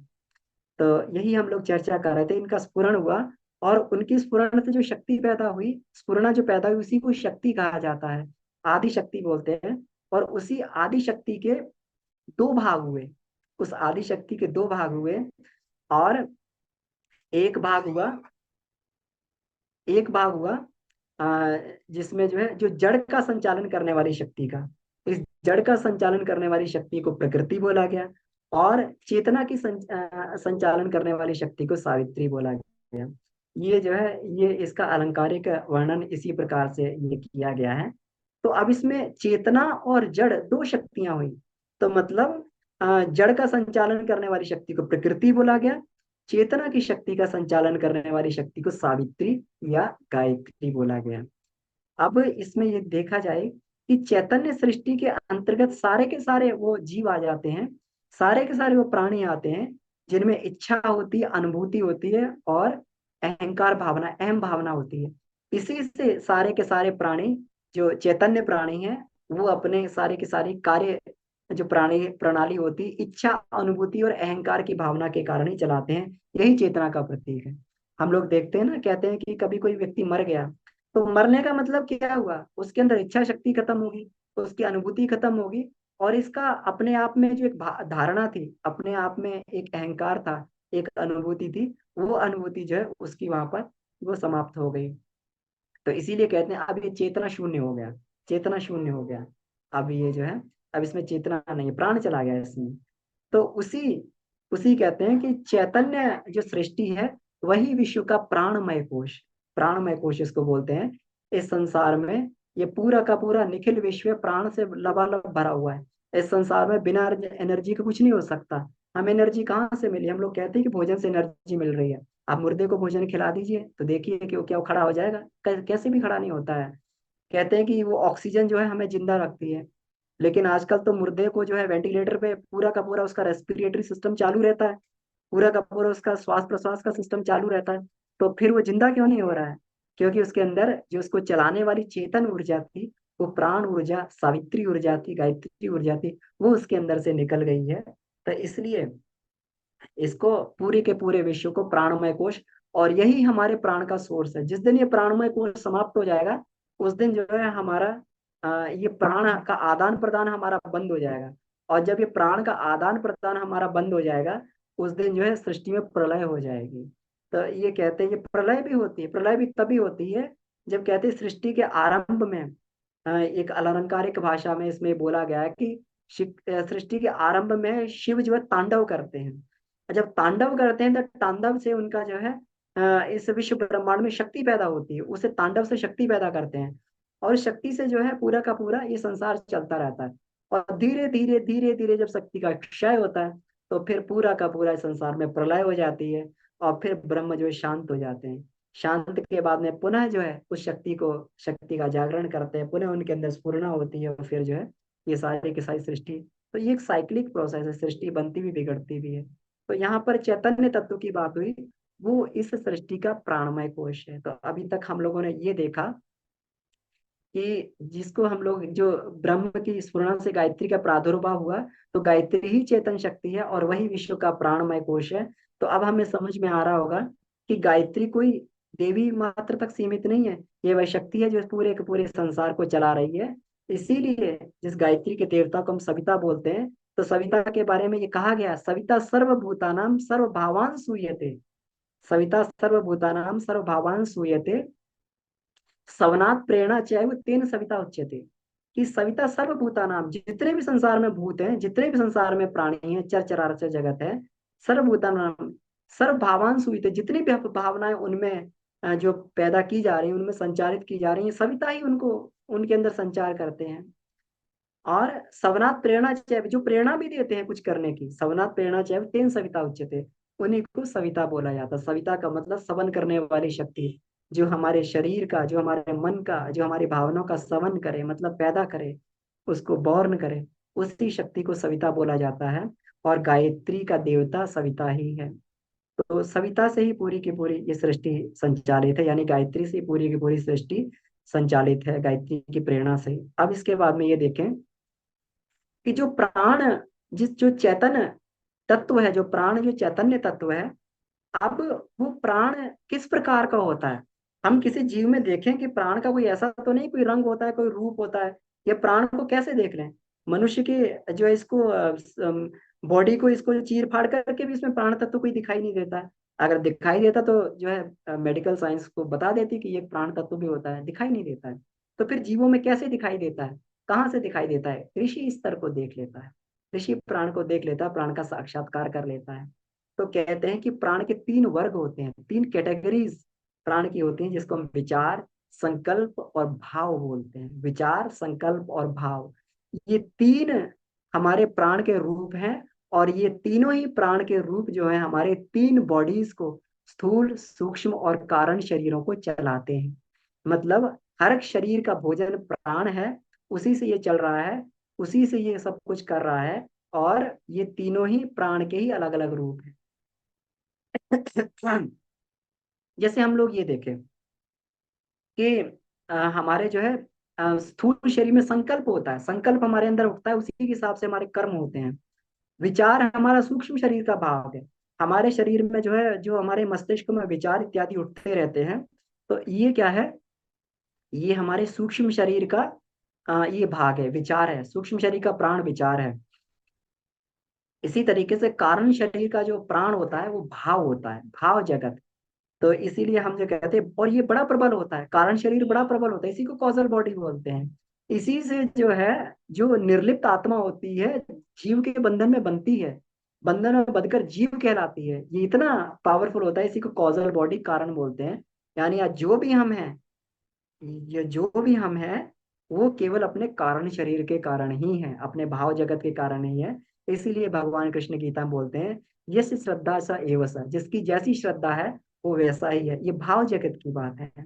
तो यही हम लोग चर्चा कर रहे थे, इनका स्फुरण हुआ, और उनकी स्फुरण से जो शक्ति पैदा हुई, स्फुरणा जो पैदा हुई, उसी को शक्ति कहा जाता है, आदि शक्ति बोलते हैं। और उसी आदि शक्ति के दो भाग हुए, उस आदि शक्ति के दो भाग हुए। और एक भाग हुआ, एक भाग हुआ जिसमें जो है जो जड़ का संचालन करने वाली शक्ति का, इस जड़ का संचालन करने वाली शक्ति को प्रकृति बोला गया, और चेतना की संचालन करने वाली शक्ति को सावित्री बोला गया। ये जो है ये इसका अलंकारिक वर्णन इसी प्रकार से ये किया गया है। तो अब इसमें चेतना और जड़ दो शक्तियां हुई, तो मतलब जड़ का संचालन करने वाली शक्ति को प्रकृति बोला गया, चेतना की शक्ति का संचालन करने वाली शक्ति को सावित्री या गायत्री बोला गया। अब इसमें ये देखा जाए कि चैतन्य सृष्टि के अंतर्गत सारे के सारे वो जीव आ जाते हैं, सारे के सारे वो प्राणी आते हैं, जिनमें इच्छा होती है, अनुभूति होती है, और अहंकार भावना, अहम भावना होती है। इसी से सारे के सारे प्राणी, जो चैतन्य प्राणी हैं, वो अपने सारे के सारे कार्य, जो प्राणी प्रणाली होती है, इच्छा, अनुभूति और अहंकार की भावना के कारण ही चलाते हैं। यही चेतना का प्रतीक है। हम लोग देखते हैं ना, कहते हैं कि कभी कोई व्यक्ति मर गया, तो मरने का मतलब क्या हुआ? उसके अंदर इच्छा शक्ति खत्म होगी, तो उसकी अनुभूति खत्म होगी, और इसका अपने आप में जो एक धारणा थी, अपने आप में एक अहंकार था, एक अनुभूति थी, वो अनुभूति जो है उसकी वहां पर वो समाप्त हो गई। तो इसीलिए कहते हैं अब ये चेतना शून्य हो गया, चेतना शून्य हो गया। अब ये जो है, अब इसमें चेतना नहीं, प्राण चला गया इसमें। तो उसी उसी कहते हैं कि चैतन्य जो सृष्टि है, वही विश्व का प्राणमय कोश, प्राणमय कोश इसको बोलते हैं। इस संसार में ये पूरा का पूरा निखिल विश्व प्राण से लबालब भरा हुआ है। इस संसार में बिना एनर्जी के कुछ नहीं हो सकता। हम एनर्जी कहाँ से मिली? हम लोग कहते हैं कि भोजन से एनर्जी मिल रही है। आप मुर्दे को भोजन खिला दीजिए तो देखिए कि वो क्या वो खड़ा हो जाएगा? कैसे भी खड़ा नहीं होता है। कहते हैं कि वो ऑक्सीजन जो है हमें जिंदा रखती है, लेकिन आजकल तो मुर्दे को जो है वेंटिलेटर पे पूरा का पूरा उसका रेस्पिरेटरी सिस्टम चालू रहता है, पूरा का पूरा उसका श्वास प्रश्वास का सिस्टम चालू रहता है, तो फिर वो जिंदा क्यों नहीं हो रहा है? क्योंकि उसके अंदर जो उसको चलाने वाली चेतन ऊर्जा थी, वो प्राण ऊर्जा, सावित्री ऊर्जा थी, गायत्री ऊर्जा थी, वो उसके अंदर से निकल गई है। तो इसलिए इसको पूरे के पूरे विश्व को प्राणमय कोश, और यही हमारे प्राण का सोर्स है। जिस दिन ये प्राणमय कोश समाप्त हो जाएगा, उस दिन जो है हमारा ये प्राण का आदान प्रदान हमारा बंद हो जाएगा। और जब ये प्राण का आदान प्रदान हमारा बंद हो जाएगा, उस दिन जो है सृष्टि में प्रलय हो जाएगी। तो ये कहते हैं, ये प्रलय भी होती है, प्रलय भी तभी होती है जब कहते हैं सृष्टि के आरंभ में, एक अलंकारिक भाषा में इसमें बोला गया है कि सृष्टि के आरंभ में शिव जो है तांडव करते हैं। और जब तांडव करते हैं तो तांडव से उनका जो है इस विश्व ब्रह्मांड में शक्ति पैदा होती है, उसे तांडव से शक्ति पैदा करते हैं। और शक्ति से जो है पूरा का पूरा ये संसार चलता रहता है। और धीरे धीरे धीरे धीरे जब शक्ति का क्षय होता है, तो फिर पूरा का पूरा इस संसार में प्रलय हो जाती है। और फिर ब्रह्म जो है शांत हो जाते हैं। शांत के बाद में पुनः जो है उस शक्ति का जागरण करते हैं, पुनः उनके अंदर स्फुरना होती है, और फिर जो है ये सारी की सारी सृष्टि। तो ये एक साइक्लिक प्रोसेस है, सृष्टि बनती भी बिगड़ती भी है। तो यहाँ पर चैतन्य तत्व की बात हुई, वो इस सृष्टि का प्राणमय कोश है। तो अभी तक हम लोगों ने ये देखा कि जिसको हम लोग जो ब्रह्म की स्फुरना से गायत्री का प्रादुर्भाव हुआ, तो गायत्री ही चेतन शक्ति है और वही विश्व का प्राणमय कोश है। तो अब हमें समझ में आ रहा होगा कि गायत्री कोई देवी मात्र तक सीमित नहीं है, ये वह शक्ति है जो पूरे के पूरे संसार को चला रही है। इसीलिए जिस गायत्री के देवता को हम सविता बोलते हैं, तो सविता के बारे में ये कहा गया, सविता सर्वभूतानां सर्वभावान सूयते। सविता सर्वभूतानां सर्वभावान सूयते, सवनात् प्रेरणा चैव तेन सविता उच्यते। कि सविता सर्वभूता नाम, जितने भी संसार में भूत हैं, जितने भी संसार में प्राणी हैं, चर चराचर जगत है, सर्वभूता नाम सर्व भावान सुहित, जितनी भी भावनाएं उनमें जो पैदा की जा रही है, उनमें संचारित की जा रही है, सविता ही उनको उनके अंदर संचार करते हैं। और सवनात् प्रेरणा चैव, जो प्रेरणा भी देते हैं कुछ करने की, सवनात् प्रेरणा चैव तेन सविता उच्यते, उन्हीं को सविता बोला जाता है। सविता का मतलब सवन करने वाली शक्ति, जो हमारे शरीर का, जो हमारे मन का, जो हमारी भावनाओं का सवन करे, मतलब पैदा करे, उसको बॉर्न करे, उसी शक्ति को सविता बोला जाता है। और गायत्री का देवता सविता ही है। तो सविता से ही पूरी की पूरी ये सृष्टि संचालित है, यानी गायत्री से पूरी की पूरी सृष्टि संचालित है, गायत्री की प्रेरणा से। अब इसके बाद में ये देखें कि जो प्राण, जो चैतन्य तत्व है, जो प्राण जो चैतन्य तत्व है, अब वो प्राण किस प्रकार का होता है। हम किसी जीव में देखें कि प्राण का कोई ऐसा तो नहीं, कोई रंग होता है, कोई रूप होता है। ये प्राण को कैसे देख लें? मनुष्य के जो है इसको बॉडी को इसको चीर फाड़ करके भी इसमें प्राण तत्व कोई दिखाई नहीं देता है। अगर दिखाई देता तो जो है मेडिकल साइंस को बता देती कि ये प्राण तत्व भी होता है, दिखाई नहीं देता है। तो फिर जीवों में कैसे दिखाई देता है, कहाँ से दिखाई देता है? ऋषि स्तर को देख लेता है, ऋषि प्राण को देख लेता है, प्राण का साक्षात्कार कर लेता है। तो कहते हैं कि प्राण के तीन वर्ग होते हैं, तीन कैटेगरीज प्राण की होती हैं, जिसको हम विचार, संकल्प और भाव बोलते हैं। विचार, संकल्प और भाव, ये तीन हमारे प्राण के रूप हैं। और ये तीनों ही प्राण के रूप जो है हमारे तीन बॉडीज को, स्थूल, सूक्ष्म और कारण शरीरों को चलाते हैं। मतलब हर एक शरीर का भोजन प्राण है, उसी से ये चल रहा है, उसी से ये सब कुछ कर रहा है। और ये तीनों ही प्राण के ही अलग अलग रूप हैं। जैसे हम लोग ये देखें कि हमारे जो है स्थूल शरीर में संकल्प होता है, संकल्प हमारे अंदर उठता है, उसी के हिसाब से हमारे कर्म होते हैं। विचार हमारा सूक्ष्म शरीर का भाग है। हमारे शरीर में जो है, जो हमारे मस्तिष्क में विचार इत्यादि उठते रहते हैं, तो ये क्या है? ये हमारे सूक्ष्म शरीर का ये भाग है, विचार है, सूक्ष्म शरीर का प्राण विचार है। इसी तरीके से कारण शरीर का जो प्राण होता है वो भाव होता है, भाव जगत। तो इसीलिए हम जो कहते हैं, और ये बड़ा प्रबल होता है, कारण शरीर बड़ा प्रबल होता है, इसी को कॉजल बॉडी बोलते हैं। इसी से जो है, जो निर्लिप्त आत्मा होती है, जीव के बंधन में बनती है, बंधन में बंधकर जीव कहलाती है, ये इतना पावरफुल होता है, इसी को कॉजल बॉडी, कारण बोलते हैं। यानी आज जो भी हम हैं, ये जो भी हम हैं, वो केवल अपने कारण शरीर के कारण ही है, अपने भाव जगत के कारण ही है। इसीलिए भगवान कृष्ण गीता में बोलते हैं, यस श्रद्धा स एव स, जिसकी जैसी श्रद्धा है वो वैसा ही है। ये भाव जगत की बात है।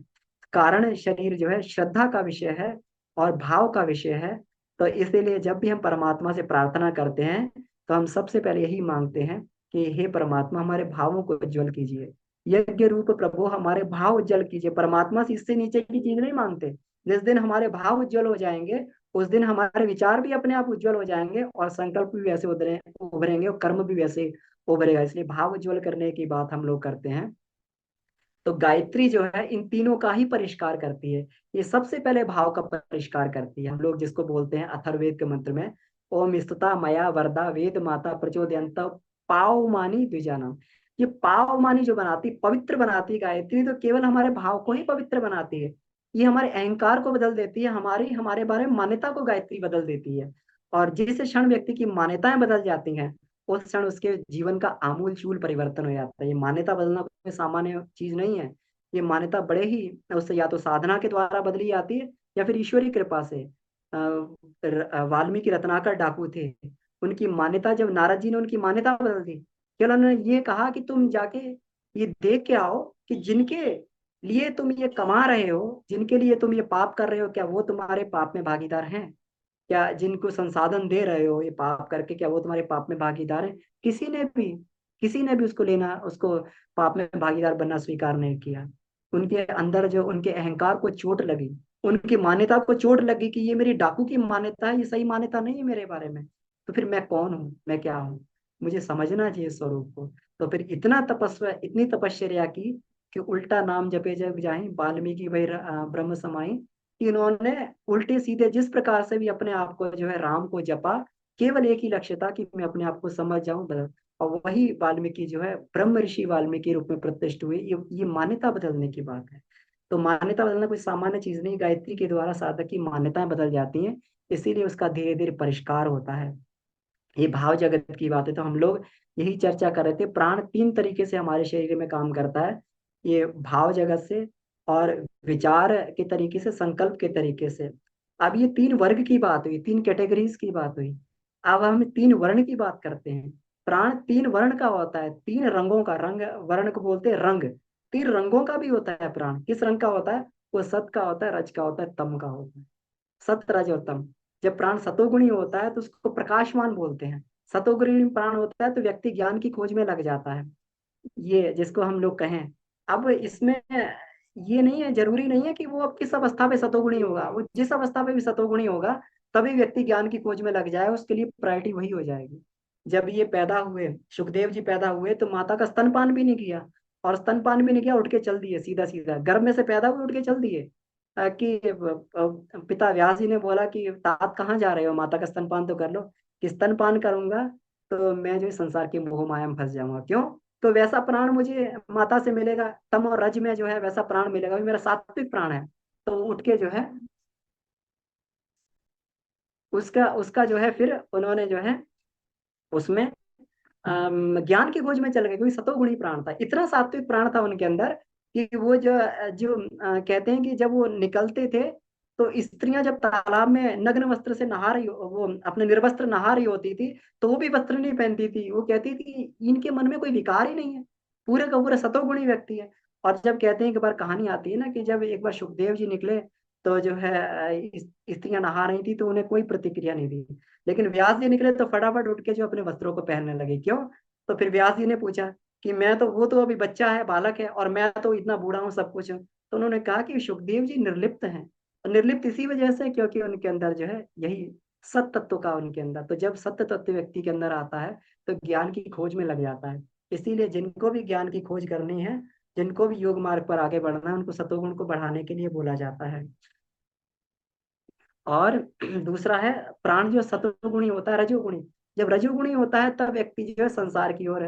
कारण शरीर जो है श्रद्धा का विषय है और भाव का विषय है। तो इसीलिए जब भी हम परमात्मा से प्रार्थना करते हैं, तो हम सबसे पहले यही मांगते हैं कि हे परमात्मा, हमारे भावों को उज्ज्वल कीजिए, यज्ञ रूप प्रभु हमारे भाव उज्जवल कीजिए। परमात्मा से इससे नीचे की चीज नहीं मांगते। जिस दिन हमारे भाव उज्जवल हो जाएंगे, उस दिन हमारे विचार भी अपने आप उज्जवल हो जाएंगे, और संकल्प भी वैसे उभरेंगे, और कर्म भी वैसे उभरेगा। इसलिए भाव उज्जवल करने की बात हम लोग करते हैं। तो गायत्री जो है इन तीनों का ही परिष्कार करती है। ये सबसे पहले भाव का परिष्कार करती है। हम लोग जिसको बोलते हैं अथर्ववेद के मंत्र में, ओम स्तुता मया वरदा वेद माता प्रचोदयंत पावमानी द्विजानम। ये पावमानी जो बनाती, पवित्र बनाती गायत्री, तो केवल हमारे भाव को ही पवित्र बनाती है। ये हमारे अहंकार को बदल देती है, हमारी हमारे बारे में मान्यता को गायत्री बदल देती है। और जिस क्षण व्यक्ति की मान्यताएं बदल जाती हैं, उस क्षण उसके जीवन का आमूल चूल परिवर्तन हो जाता है। ये मान्यता बदलना कोई सामान्य चीज नहीं है। ये मान्यता बड़े ही, उससे या तो साधना के द्वारा बदली जाती है, या फिर ईश्वरी कृपा से। वाल्मीकि रत्नाकर डाकू थे, उनकी मान्यता, जब नारद जी ने उनकी मान्यता बदल दी, केवल उन्होंने ये कहा कि तुम जाके ये देख के आओ कि जिनके लिए तुम ये कमा रहे हो, जिनके लिए तुम ये पाप कर रहे हो, क्या वो तुम्हारे पाप में भागीदार हैं? क्या जिनको संसाधन दे रहे हो ये पाप करके, क्या वो तुम्हारे पाप में भागीदार है? किसी ने भी उसको पाप में भागीदार बनना स्वीकार नहीं किया। उनके अंदर जो उनके अहंकार को चोट लगी, उनकी मान्यता को चोट लगी कि ये मेरी डाकू की मान्यता है, ये सही मान्यता नहीं है मेरे बारे में। तो फिर मैं कौन हूँ, मैं क्या हूँ? मुझे समझना चाहिए स्वरूप को। तो फिर इतनी तपस्या की कि उल्टा नाम जपे जग जाहि, वाल्मीकि वही ब्रह्म समाई। कि इन्होंने उल्टे सीधे जिस प्रकार से भी अपने आप को जो है राम को जपा, केवल एक ही लक्ष्य था कि मैं अपने आप को समझ जाऊं, बदल। और वही वाल्मीकि जो है ब्रह्म ऋषि वाल्मीकि रूप में प्रतिष्ठित हुए। ये मान्यता बदलने की बात है। तो मान्यता बदलना कोई सामान्य चीज नहीं, गायत्री के द्वारा साधक की मान्यताएं बदल जाती हैं। इसीलिए उसका धीरे धीरे परिष्कार होता है। ये भाव जगत की बात है। तो हम लोग यही चर्चा कर रहे थे, प्राण तीन तरीके से हमारे शरीर में काम करता है। ये भाव जगत से, और विचार के तरीके से, संकल्प के तरीके से। अब ये तीन वर्ग की बात हुई, तीन कैटेगरीज की बात हुई। अब हम तीन वर्ण की बात करते हैं। प्राण तीन वर्ण का होता है, तीन रंगों का, रंग वर्ण को बोलते हैं रंग। तीन रंगों का भी होता है प्राण। किस रंग का होता है? वो सत का होता है, रज का होता है, तम का होता है। सत रज और तम। जब प्राण सतोगुणी होता है तो उसको प्रकाशमान बोलते हैं। सतोगुणी प्राण होता है तो व्यक्ति ज्ञान की खोज में लग जाता है, ये जिसको हम लोग कहें। अब इसमें ये नहीं है, जरूरी नहीं है कि वो अब किस अवस्था पे सतोगुणी होगा। वो जिस अवस्था पे भी सतोगुणी होगा, तभी व्यक्ति ज्ञान की खोज में लग जाए, उसके लिए प्रायोरिटी वही हो जाएगी। जब ये पैदा हुए, सुखदेव जी पैदा हुए, तो माता का स्तनपान भी नहीं किया। और स्तनपान भी नहीं किया, उठ के चल दिए सीधा सीधा, गर्भ में से पैदा हुए उठ के चल दिए। कि पिता व्यास जी ने बोला कि तात कहाँ जा रहे हो, माता का स्तनपान तो कर लो। कि स्तनपान करूंगा तो मैं जो है संसार की मोह माया में फंस जाऊंगा। क्यों? तो वैसा प्राण मुझे माता से मिलेगा, तम और रज में जो है वैसा प्राण मिलेगा, वो मेरा सात्विक प्राण है। तो उठ के जो है उसका उसका जो है फिर उन्होंने जो है उसमें ज्ञान की खोज में चल गए, क्योंकि सतोगुणी प्राण था, इतना सात्विक प्राण था उनके अंदर। कि वो जो जो कहते हैं कि जब वो निकलते थे, तो स्त्रियां जब तालाब में नग्न वस्त्र से नहा रही, वो अपने निर्वस्त्र नहा रही होती थी, तो वो भी वस्त्र नहीं पहनती थी। वो कहती थी कि इनके मन में कोई विकार ही नहीं है, पूरे का पूरा सतोगुणी व्यक्ति है। और जब कहते हैं, एक बार कहानी आती है ना, कि जब एक बार सुखदेव जी निकले, तो जो है स्त्रियां नहा रही थी, तो उन्हें कोई प्रतिक्रिया नहीं दी। लेकिन व्यास जी निकले तो फटाफट उठ के जो अपने वस्त्रों को पहनने लगे। क्यों? तो फिर व्यास जी ने पूछा कि मैं तो, वो तो अभी बच्चा है, बालक है, और मैं तो इतना बूढ़ा हूँ, सब कुछ हूँ। तो उन्होंने कहा कि सुखदेव जी निर्लिप्त हैं। और निर्लिप्त इसी वजह से क्योंकि उनके अंदर जो है यही सत तत्व का उनके अंदर। तो जब सत्य तत्व व्यक्ति के अंदर आता है, तो ज्ञान की खोज में लग जाता है। इसीलिए जिनको भी ज्ञान की खोज करनी है, जिनको भी योग मार्ग पर आगे बढ़ना है, उनको सतोगुण को बढ़ाने के लिए बोला जाता है। और दूसरा है, प्राण जो सतोगुणी होता है, रजोगुणी। जब रजोगुणी होता है, तब व्यक्ति जो है संसार की ओर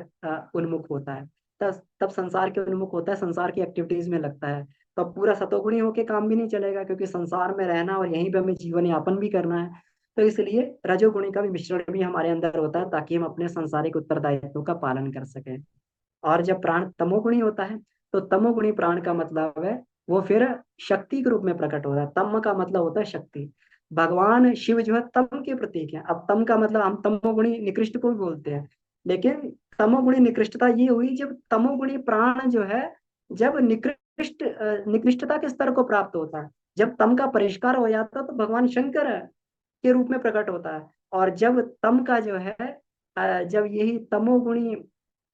उन्मुख होता है। तब तब संसार के उन्मुख होता है, संसार की एक्टिविटीज में लगता है। तब पूरा सतोगुणी होके काम भी नहीं चलेगा, क्योंकि संसार में रहना और यहीं पे हमें जीवन यापन भी करना है। तो इसलिए रजोगुणी का भी मिश्रण भी हमारे अंदर होता है, ताकि हम अपने सांसारिक उत्तरदायित्व का पालन कर सकें। और जब प्राण तमोगुणी होता है, तो तमोगुणी प्राण का मतलब है, वो फिर शक्ति के रूप में प्रकट होता है। तम का मतलब होता है शक्ति। भगवान शिव जो है तम के प्रतीक है। अब तम का मतलब हम तमोगुणी निकृष्ट को भी बोलते हैं, लेकिन तमोगुणी निकृष्टता ये हुई जब तमोगुणी प्राण जो है, जब निकृष्टता के स्तर को प्राप्त होता है। जब तम का परिष्कार हो जाता है, तो भगवान शंकर के रूप में प्रकट होता है। और जब तम का जो है जब यही तमोगुणी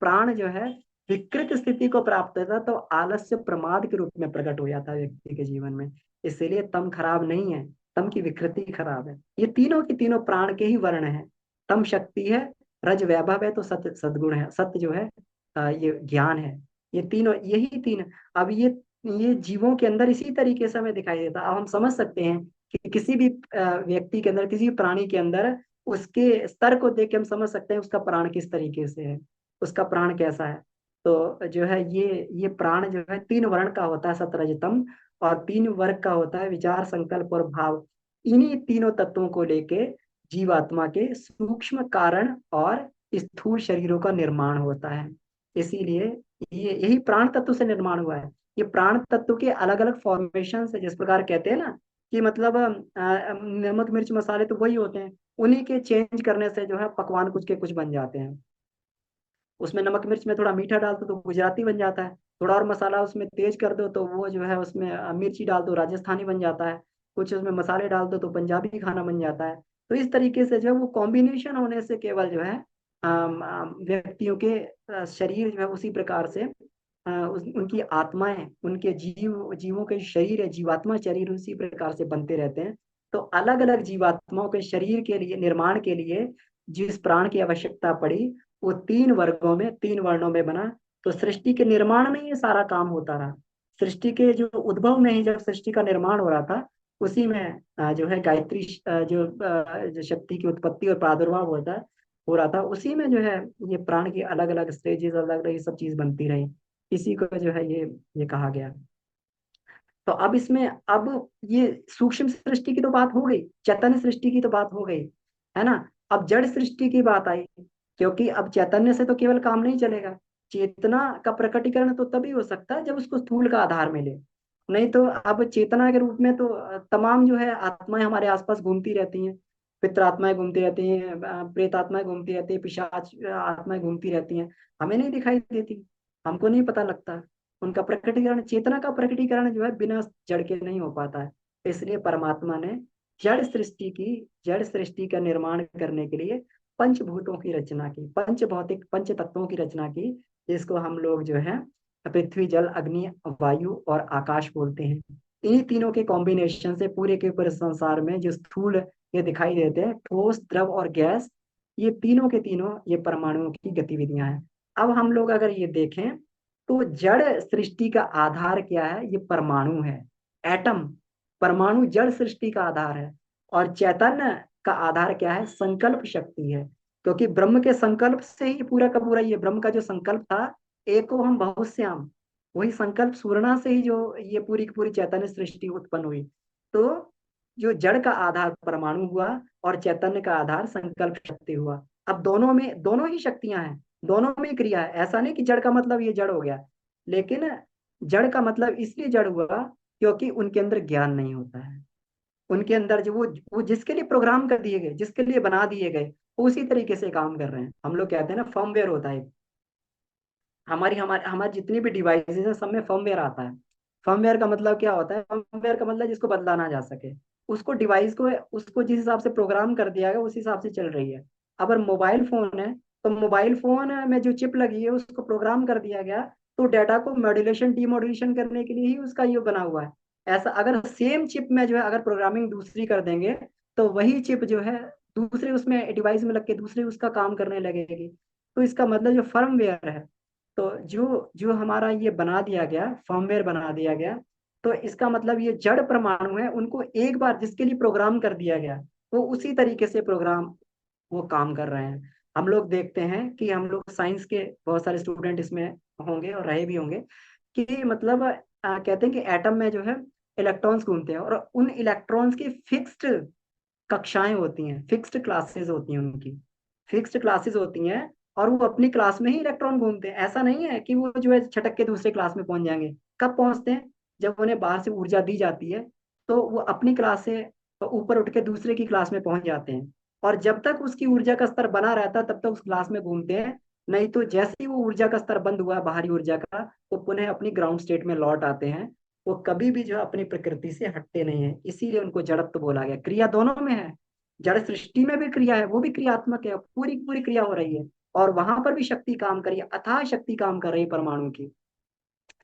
प्राण जो है विकृत स्थिति को प्राप्त होता है तो आलस्य प्रमाद के रूप में प्रकट हो जाता है व्यक्ति के जीवन में। इसलिए तम खराब नहीं है, तम की विकृति खराब है। ये तीनों की तीनों प्राण के ही वर्ण है। तम शक्ति है, रज वैभव है, तो सत्य सद्गुण है, सत्य जो है ये ज्ञान है। ये तीनों, यही तीन। अब ये जीवों के अंदर इसी तरीके से हमें दिखाई देता है। अब हम समझ सकते हैं कि किसी भी व्यक्ति के अंदर, किसी भी प्राणी के अंदर उसके स्तर को देख के हम समझ सकते हैं उसका प्राण किस तरीके से है, उसका प्राण कैसा है। तो जो है ये प्राण जो है तीन वर्ण का होता है, सतरजतम, और तीन वर्ग का होता है विचार, संकल्प और भाव। इन्हीं तीनों तत्वों को लेके जीवात्मा के सूक्ष्म कारण और स्थूल शरीरों का निर्माण होता है। इसीलिए ये यही प्राण तत्व से निर्माण हुआ है। ये प्राण तत्व के अलग अलग फॉर्मेशन है, जिस प्रकार कहते हैं ना कि मतलब नमक मिर्च मसाले तो वही होते हैं, उन्हीं के चेंज करने से जो है पकवान कुछ के कुछ बन जाते हैं। उसमें नमक मिर्च में थोड़ा मीठा डाल दो तो गुजराती बन जाता है, थोड़ा और मसाला उसमें तेज कर दो तो वो जो है उसमें मिर्ची डाल दो राजस्थानी बन जाता है, कुछ उसमें मसाले डाल दो तो पंजाबी खाना बन जाता है। तो इस तरीके से जो है वो कॉम्बिनेशन होने से केवल जो है व्यक्तियों के शरीर जो है उसी प्रकार से उनकी आत्माएं, उनके जीवों के शरीर है, जीवात्मा शरीर उसी प्रकार से बनते रहते हैं। तो अलग अलग जीवात्माओं के शरीर के लिए, निर्माण के लिए जिस प्राण की आवश्यकता पड़ी, वो तीन वर्गों में, तीन वर्णों में बना। तो सृष्टि के निर्माण में ये सारा काम होता रहा। सृष्टि के जो उद्भव में ही जब सृष्टि का निर्माण हो रहा था, उसी में जो है गायत्री जो शक्ति की उत्पत्ति और प्रादुर्भाव होता है, हो रहा था, उसी में जो है ये प्राण की अलग अलग स्टेजेस, अलग अलग ये सब चीज बनती रही। इसी को जो है ये कहा गया। तो अब इसमें, अब ये सूक्ष्म सृष्टि की तो बात हो गई, चैतन्य सृष्टि की तो बात हो गई, है ना। अब जड़ सृष्टि की बात आई, क्योंकि अब चैतन्य से तो केवल काम नहीं चलेगा। चेतना का प्रकटीकरण तो तभी हो सकता है जब उसको स्थूल का आधार मिले। नहीं तो अब चेतना के रूप में तो तमाम जो है आत्माएं हमारे आसपास घूमती रहती हैं। पितृ आत्माएं घूमती रहती हैं, प्रेत आत्माएं घूमती रहती हैं, पिशाच आत्माएं घूमती रहती हैं। हमें नहीं दिखाई देती, हमको नहीं पता लगता। उनका प्रकटीकरण, चेतना का प्रकटीकरण जो है बिना जड़ के नहीं हो पाता है। इसलिए परमात्मा ने जड़ सृष्टि का निर्माण करने के लिए पंचभूतों की रचना की, पंच भौतिक पंच तत्वों की रचना की, जिसको हम लोग जो है पृथ्वी, जल, अग्नि, वायु और आकाश बोलते हैं। इन्हीं तीनों के कॉम्बिनेशन से पूरे के पूरे संसार में जो स्थूल ये दिखाई देते हैं, ठोस, द्रव और गैस, ये तीनों के तीनों ये परमाणुओं की गतिविधियां हैं। अब हम लोग अगर ये देखें तो जड़ सृष्टि का आधार क्या है, ये परमाणु है, एटम। परमाणु जड़ सृष्टि का आधार है। और चैतन्य का आधार क्या है, संकल्प शक्ति है। क्योंकि ब्रह्म के संकल्प से ही पूरा का पूरा, ये ब्रह्म का जो संकल्प था, एको हम बहुश्याम, वही संकल्प सूरणा से ही जो ये पूरी की पूरी चैतन्य सृष्टि उत्पन्न हुई। तो जो जड़ का आधार परमाणु हुआ और चैतन्य का आधार संकल्प शक्ति हुआ। अब दोनों में दोनों ही शक्तियां हैं, दोनों में क्रिया है। ऐसा नहीं कि जड़ का मतलब ये जड़ हो गया, लेकिन जड़ का मतलब इसलिए जड़ हुआ क्योंकि उनके अंदर ज्ञान नहीं होता है। उनके अंदर जो वो जिसके लिए प्रोग्राम कर दिए गए, जिसके लिए बना दिए गए, वो उसी तरीके से काम कर रहे हैं। हम लोग कहते हैं ना फर्मवेयर होता है। हमारी हमारे हमारी जितनी भी डिवाइसेज हैं सब में फर्मवेयर आता है। फर्मवेयर का मतलब क्या होता है, फर्मवेयर का मतलब जिसको बदला ना जा सके। उसको डिवाइस को, उसको जिस हिसाब से प्रोग्राम कर दिया गया उस हिसाब से चल रही है। अगर मोबाइल फोन है तो मोबाइल फोन में जो चिप लगी है उसको प्रोग्राम कर दिया गया, तो डाटा को मॉड्यूलेशन डीमॉड्यूलेशन करने के लिए ही उसका ये बना हुआ है। ऐसा अगर सेम चिप में जो है अगर प्रोग्रामिंग दूसरी कर देंगे, तो वही चिप जो है दूसरे उसमें डिवाइस में लग के दूसरे उसका काम करने लगेगी। तो इसका मतलब जो फर्मवेयर है, तो जो जो हमारा ये बना दिया गया, फर्मवेयर बना दिया गया, तो इसका मतलब ये जड़ परमाणु है, उनको एक बार जिसके लिए प्रोग्राम कर दिया गया, वो उसी तरीके से प्रोग्राम वो काम कर रहे हैं। हम लोग देखते हैं कि हम लोग साइंस के बहुत सारे स्टूडेंट इसमें होंगे और रहे भी होंगे, कि मतलब कहते हैं कि एटम में जो है इलेक्ट्रॉन्स घूमते हैं, और उन इलेक्ट्रॉन्स की फिक्स्ड कक्षाएं होती हैं, फिक्स्ड क्लासेस होती हैं उनकी, फिक्स्ड क्लासेस होती हैं। और वो अपनी क्लास में ही इलेक्ट्रॉन घूमते हैं। ऐसा नहीं है कि वो जो है छटक के दूसरे क्लास में पहुंच जाएंगे। कब पहुंचते हैं, जब उन्हें बाहर से ऊर्जा दी जाती है, तो वो अपनी क्लास से ऊपर उठ के दूसरे की क्लास में पहुंच जाते हैं। और जब तक उसकी ऊर्जा का स्तर बना रहता है तब तक उस क्लास में घूमते हैं। नहीं तो जैसे ही वो ऊर्जा का स्तर बंद हुआ बाहरी ऊर्जा का, तो पुनः अपनी ग्राउंड स्टेट में लौट आते हैं। वो कभी भी जो है अपनी प्रकृति से हटते नहीं है, इसीलिए उनको जड़त्व बोला गया। क्रिया दोनों में है, जड़ सृष्टि में भी क्रिया है, वो भी क्रियात्मक है, पूरी पूरी क्रिया हो रही है। और वहां पर भी शक्ति काम करी, अथाह शक्ति काम कर रही है परमाणु की।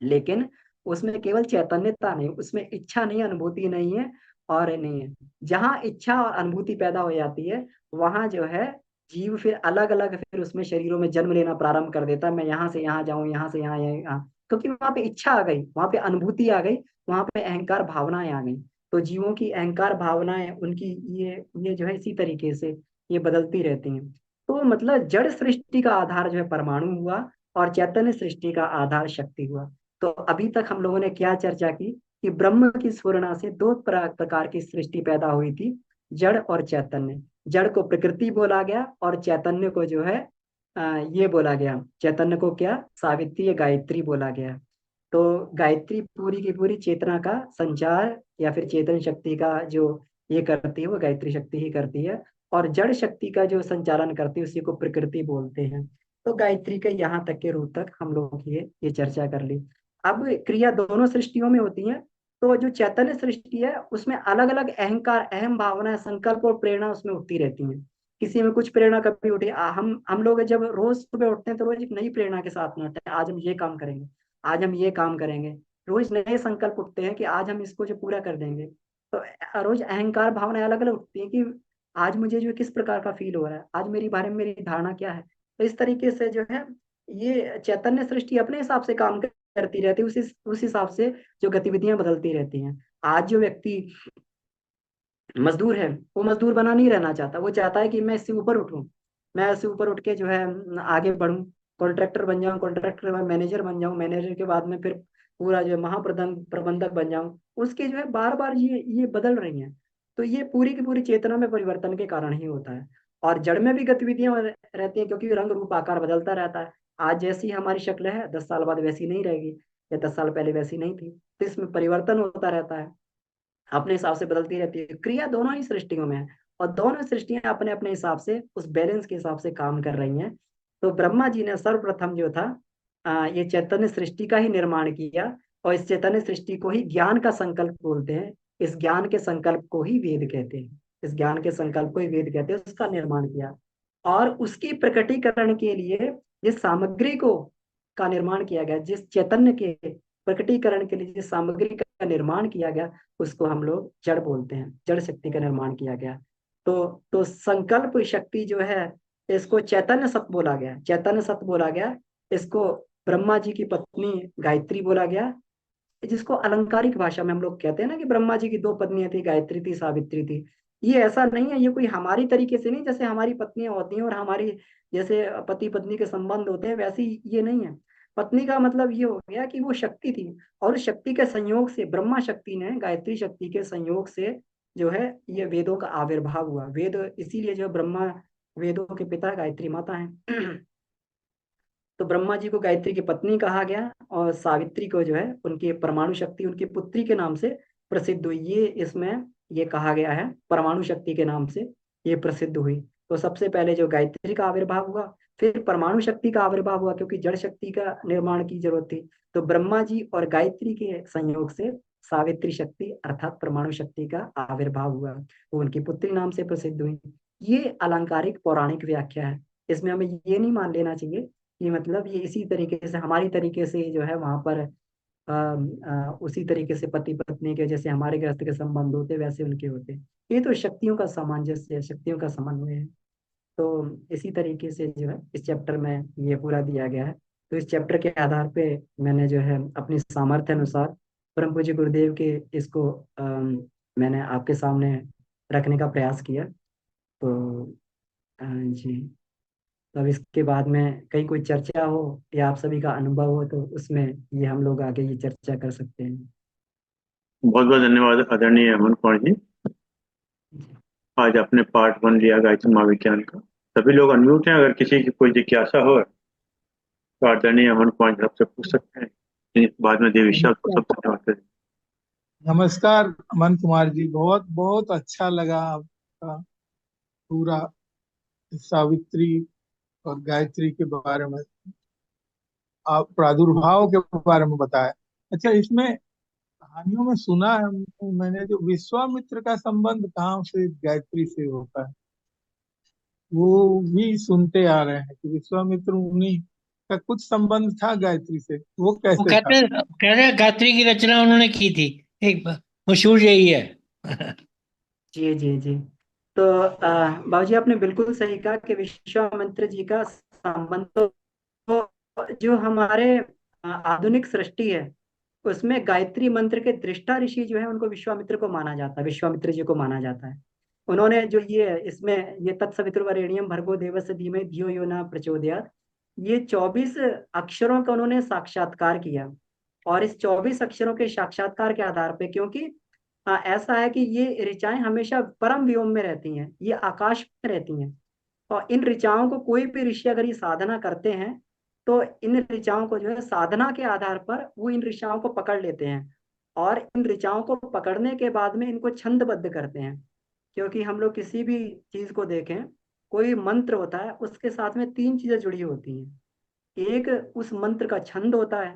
लेकिन उसमें केवल चैतन्यता नहीं, उसमें इच्छा नहीं, अनुभूति नहीं है, और नहीं है। जहां इच्छा और अनुभूति पैदा हो जाती है, वहां जो है जीव फिर अलग अलग, फिर उसमें शरीरों में जन्म लेना प्रारंभ कर देता है। मैं यहाँ से यहाँ जाऊं, यहाँ से यहाँ यहाँ, क्योंकि वहां पे इच्छा आ गई, वहां पे अनुभूति आ गई, वहां पे अहंकार भावनाएं आ गई। तो जीवों की अहंकार भावनाएं उनकी, ये जो है इसी तरीके से ये बदलती रहती हैं। तो मतलब जड़ सृष्टि का आधार जो है परमाणु हुआ, और चैतन्य सृष्टि का आधार शक्ति हुआ। तो अभी तक हम लोगों ने क्या चर्चा की कि ब्रह्म की स्फुरना से दो प्रकार की सृष्टि पैदा हुई थी, जड़ और चैतन्य। जड़ को प्रकृति बोला गया, और चैतन्य को जो है ये बोला गया, चैतन्य को क्या, सावित्री या गायत्री बोला गया। तो गायत्री पूरी की पूरी चेतना का संचार, या फिर चेतन शक्ति का जो ये करती है, वो गायत्री शक्ति ही करती है। और जड़ शक्ति का जो संचालन करती है, उसी को प्रकृति बोलते हैं। तो गायत्री के यहाँ तक के रूप तक हम लोग ये चर्चा कर ली। अब क्रिया दोनों सृष्टियों में होती है। तो जो चैतन्य सृष्टि है, उसमें अलग अलग अहंकार, अहम भावना, संकल्प और प्रेरणा उसमें उठती रहती हैं। किसी में कुछ प्रेरणा कभी उठी, हम लोग जब रोज सुबह उठते हैं तो रोज एक नई प्रेरणा के साथ में उठते हैं, आज हम ये काम करेंगे, आज हम ये काम करेंगे। रोज नए संकल्प उठते हैं कि आज हम इसको जो पूरा कर देंगे। तो रोज अहंकार भावनाएं अलग अलग उठती हैं कि आज मुझे जो किस प्रकार का फील हो रहा है, आज मेरी बारे में मेरी धारणा क्या है। तो इस तरीके से जो है ये चैतन्य सृष्टि अपने हिसाब से काम करती रहती है, उस हिसाब से जो गतिविधियां बदलती रहती हैं। आज जो व्यक्ति मजदूर है, वो मजदूर बना नहीं रहना चाहता, वो चाहता है कि मैं इससे ऊपर उठूं, मैं इससे ऊपर उठ के जो है आगे बढ़ूं, कॉन्ट्रैक्टर बन जाऊं, कॉन्ट्रैक्टर में मैनेजर बन जाऊं, मैनेजर के बाद में फिर पूरा जो है प्रबंधक बन जाऊं। उसके जो है बार बार ये बदल रही हैं। तो ये पूरी की पूरी चेतना में परिवर्तन के कारण ही होता है। और जड़ में भी गतिविधियां रहती हैं, क्योंकि रंग रूप आकार बदलता रहता है। आज जैसी हमारी शक्ल है, 10 साल बाद वैसी नहीं रहेगी, या 10 साल पहले वैसी नहीं थी। तो इसमें परिवर्तन होता रहता है, अपने हिसाब से बदलती रहती है। क्रिया दोनों ही सृष्टियों में है, और दोनों सृष्टियां अपने अपने हिसाब से उस बैलेंस के हिसाब से काम कर रही हैं। तो ब्रह्मा जी ने सर्वप्रथम जो था ये चैतन्य सृष्टि का ही निर्माण किया। और इस चैतन्य सृष्टि को ही ज्ञान का संकल्प बोलते हैं। इस ज्ञान के संकल्प को ही वेद कहते हैं, इस ज्ञान के संकल्प को ही वेद कहते हैं, उसका निर्माण किया। और उसकी प्रकटीकरण के लिए जिस सामग्री को का निर्माण किया गया, जिस चैतन्य के प्रकटीकरण के लिए जिस सामग्री का निर्माण किया गया, उसको हम लोग जड़ बोलते हैं, जड़ शक्ति का निर्माण किया गया। तो संकल्प शक्ति जो है, इसको चैतन्य सत बोला गया, चैतन्य सत बोला गया। इसको ब्रह्मा जी की पत्नी गायत्री बोला गया, जिसको अलंकारिक भाषा में हम लोग कहते हैं ना कि ब्रह्मा जी की दो पत्नियां थी, गायत्री थी, सावित्री थी। ये ऐसा नहीं है, ये कोई हमारी तरीके से नहीं, जैसे हमारी पत्नियां होती हैं और हमारी जैसे पति पत्नी के संबंध होते हैं, वैसे ही ये नहीं है। पत्नी का मतलब ये हो गया कि वो शक्ति थी, और उस शक्ति के संयोग से ब्रह्मा शक्ति ने गायत्री शक्ति के संयोग से जो है ये वेदों का आविर्भाव हुआ। वेद इसीलिए जो ब्रह्मा वेदों के पिता गायत्री माता है। तो ब्रह्मा जी को गायत्री की पत्नी कहा गया, और सावित्री को जो है उनकी परमाणु शक्ति उनकी पुत्री के नाम से प्रसिद्ध हुई। ये इसमें ये कहा गया है, परमाणु शक्ति के नाम से ये प्रसिद्ध हुई। तो सबसे पहले जो गायत्री का आविर्भाव हुआ, फिर परमाणु शक्ति का आविर्भाव हुआ, क्योंकि जड़ शक्ति का निर्माण की जरूरत थी। तो ब्रह्मा जी और गायत्री के संयोग से सावित्री शक्ति अर्थात परमाणु शक्ति का आविर्भाव हुआ, वो उनकी पुत्री नाम से प्रसिद्ध हुई। ये अलंकारिक पौराणिक व्याख्या है। इसमें हमें ये नहीं मान लेना चाहिए कि मतलब ये इसी तरीके से हमारी तरीके से जो है वहां पर उसी तरीके से पति पत्नी के जैसे हमारे गृहस्थ के संबंध होते वैसे उनके होते। ये तो शक्तियों का सामंजस्य है, शक्तियों का समन्वय है। तो इसी तरीके से जो है इस चैप्टर में ये पूरा दिया गया है। तो इस चैप्टर के आधार पे मैंने जो है अपनी सामर्थ्य अनुसार परम पूज्य गुरुदेव के इसको मैंने आपके सामने रखने का प्रयास किया। तो जी, तो अब इसके बाद में कहीं कोई चर्चा हो या आप सभी का अनुभव हो, तो उसमें ये हम लोग आगे ये चर्चा कर सकते हैं। बहुत बहुत धन्यवाद आदरणीय अमन कुमार जी। आज आपने पार्ट 1 लिया गायत्री महाविज्ञान का। सभी लोग अनम्यूट हैं, अगर किसी की कोई जिज्ञासा हो तो आदरणीय अमन कुमार जी आपसे पूछ सकते हैं। बाद में देव विशाल को नमस्कार। सब धन्यवाद करें। नमस्कार अमन कुमार जी, बहुत बहुत अच्छा लगा आपका पूरा सावित्री और गायत्री के बारे में, आप प्रादुर्भाव के बारे में बताया। अच्छा, इसमें कहानियों में सुना है मैंने, जो विश्वामित्र का संबंध कहाँ से गायत्री से होता है? वो भी सुनते आ रहे हैं कि विश्वामित्र मुनि का कुछ संबंध था गायत्री से, वो वो कैसे था। कह रहे गायत्री की रचना उन्होंने की थी, एक मशहूर यही है। जी जी जी। तो बाबूजी आपने बिल्कुल सही कहा कि विश्वामित्र जी का संबंध तो जो हमारे आधुनिक सृष्टि है उसमें गायत्री मंत्र के दृष्टा ऋषि जो है उनको विश्वामित्र को माना जाता है, विश्वामित्र जी को माना जाता है। उन्होंने जो ये इसमें ये तत्सवितुर्वरेण्यम भर्गो देवस्य धीमहि धियो यो न प्रचोदयात्, ये 24 अक्षरों का उन्होंने साक्षात्कार किया। और इस 24 अक्षरों के साक्षात्कार के आधार पे, क्योंकि ऐसा है कि ये ऋचाएं हमेशा परम व्योम में रहती हैं, ये आकाश में रहती हैं। और इन ऋचाओं को कोई भी ऋषि अगर ये साधना करते हैं तो इन ऋचाओं को जो है साधना के आधार पर वो इन ऋचाओं को पकड़ लेते हैं। और इन ऋचाओं को पकड़ने के बाद में इनको छंदबद्ध करते हैं। क्योंकि हम लोग किसी भी चीज को देखें, कोई मंत्र होता है उसके साथ में तीन चीजें जुड़ी होती हैं। एक उस मंत्र का छंद होता है,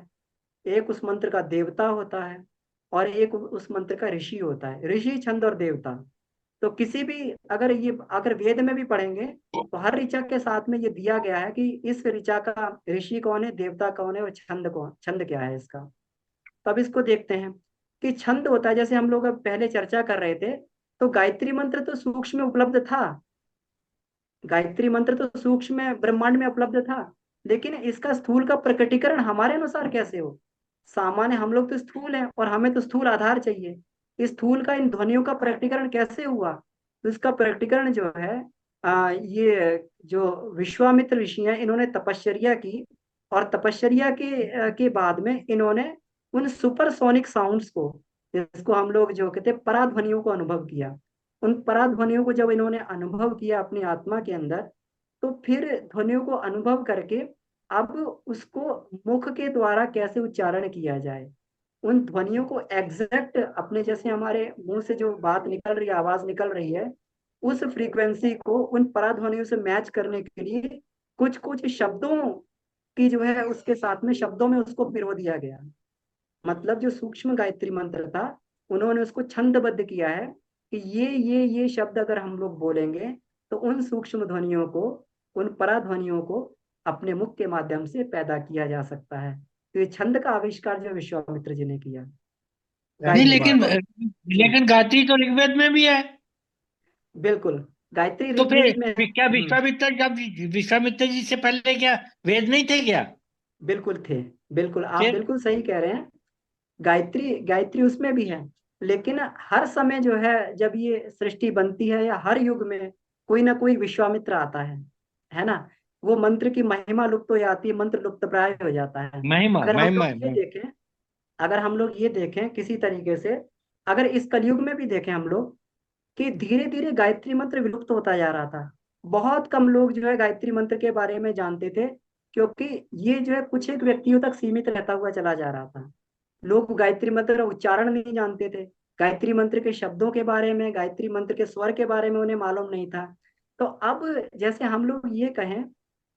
एक उस मंत्र का देवता होता है, और एक उस मंत्र का ऋषि होता है। ऋषि, छंद और देवता। तो किसी भी अगर वेद में भी पढ़ेंगे तो हर ऋचा के साथ में ये दिया गया है कि इस ऋचा का ऋषि कौन है, देवता कौन है, और छंद क्या है इसका। तब इसको देखते हैं कि छंद होता है, जैसे हम लोग अब पहले चर्चा कर रहे थे, तो गायत्री मंत्र तो सूक्ष्म में उपलब्ध था। गायत्री मंत्र तो सूक्ष्म में ब्रह्मांड में उपलब्ध था। लेकिन इसका स्थूल का प्रकटीकरण हमारे अनुसार कैसे हो। सामान्य हम लोग तो स्थूल हैं और हमें तो स्थूल आधार चाहिए। इस स्थूल का इन ध्वनियों का प्रकटीकरण कैसे हुआ। तो इसका प्रकटीकरण जो है ये जो विश्वामित्र ऋषि हैं इन्होंने तपश्चर्या की। और तपश्चर्या के बाद में इन्होंने उन सुपरसोनिक साउंड्स को, जिसको हम लोग जो कहते हैं पराध्वनियों को अनुभव किया। उन पराध्वनियों को जब इन्होंने अनुभव किया अपनी आत्मा के अंदर, तो फिर ध्वनियों को अनुभव करके अब उसको मुख के द्वारा कैसे उच्चारण किया जाए। उन ध्वनियों को एग्जैक्ट अपने, जैसे हमारे मुंह से जो बात निकल रही है, आवाज निकल रही है, उस फ्रीक्वेंसी को उन पराध्वनियों से मैच करने के लिए कुछ कुछ शब्दों की जो है उसके साथ में शब्दों में उसको पिरो दिया गया। मतलब जो सूक्ष्म गायत्री मंत्र था उन्होंने उसको छंदबद्ध किया है कि ये शब्द अगर हम लोग बोलेंगे तो उन सूक्ष्म ध्वनियों को, उन पराध्वनियों को अपने मुख के माध्यम से पैदा किया जा सकता है। तो ये छंद का आविष्कार जो विश्वामित्र जी ने किया नहीं, गायत्री धन्यवाद। लेकिन को। जी लेकिन गायत्री तो ऋग्वेद में भी है। बिल्कुल, गायत्री तो फिर ऋग्वेद में है। क्या विश्वामित्र, जब विश्वामित्र जी से पहले क्या वेद नहीं थे क्या? बिल्कुल थे। बिल्कुल, आप फिर बिल्कुल सही कह रहे हैं। गायत्री गायत्री उसमें भी है। लेकिन हर समय जो है जब ये सृष्टि बनती है या हर युग में कोई ना कोई विश्वामित्र आता है ना। वो मंत्र की महिमा लुप्त हो जाती है, मंत्र लुप्त प्राय हो जाता है। महिमा अगर हम महिमा लोग ये महिमा। देखें अगर हम लोग ये देखें किसी तरीके से, अगर इस कलयुग में भी देखें हम लोग कि धीरे धीरे गायत्री मंत्र विलुप्त होता जा रहा था। बहुत कम लोग जो है गायत्री मंत्र के बारे में जानते थे, क्योंकि ये जो है कुछ एक व्यक्तियों तक सीमित रहता हुआ चला जा रहा था। लोग गायत्री मंत्र का उच्चारण नहीं जानते थे। गायत्री मंत्र के शब्दों के बारे में, गायत्री मंत्र के स्वर के बारे में उन्हें मालूम नहीं था। तो अब जैसे हम लोग ये कहें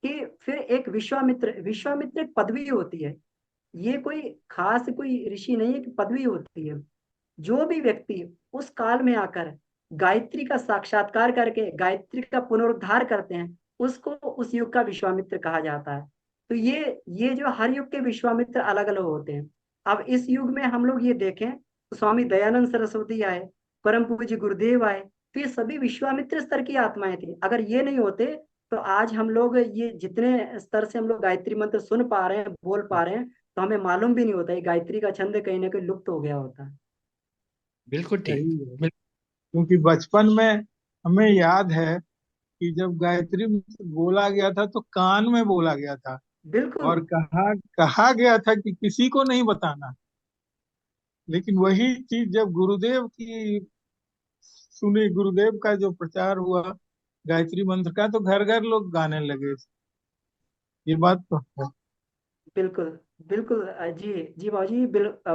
कि फिर एक विश्वामित्र विश्वामित्र एक पदवी होती है। ये कोई खास कोई ऋषि नहीं है, कि पदवी होती है। जो भी व्यक्ति उस काल में आकर गायत्री का साक्षात्कार करके गायत्री का पुनरुद्धार करते हैं उसको उस युग का विश्वामित्र कहा जाता है। तो ये जो हर युग के विश्वामित्र अलग अलग होते हैं। अब इस युग में हम लोग ये देखें तो स्वामी दयानंद सरस्वती आए, परम पूज्य गुरुदेव आए, तो ये सभी विश्वामित्र स्तर की आत्माएं थी। अगर ये नहीं होते तो आज हम लोग ये जितने स्तर से हम लोग गायत्री मंत्र सुन पा रहे हैं, बोल पा रहे हैं, तो हमें मालूम भी नहीं होता ये गायत्री का छंद कहीं ना कहीं लुप्त हो गया होता। बिल्कुल ठीक। सही है, क्योंकि बचपन में हमें याद है कि जब गायत्री मंत्र बोला गया था तो कान में बोला गया था, बिल्कुल और कहा कहा गया था कि किसी को नहीं बताना। लेकिन वही चीज जब गुरुदेव की सुनी, गुरुदेव का जो प्रचार हुआ गायत्री मंत्र का, तो घर घर लोग गाने लगे। ये बात तो है। बिल्कुल बिल्कुल जी जी बाबूजी,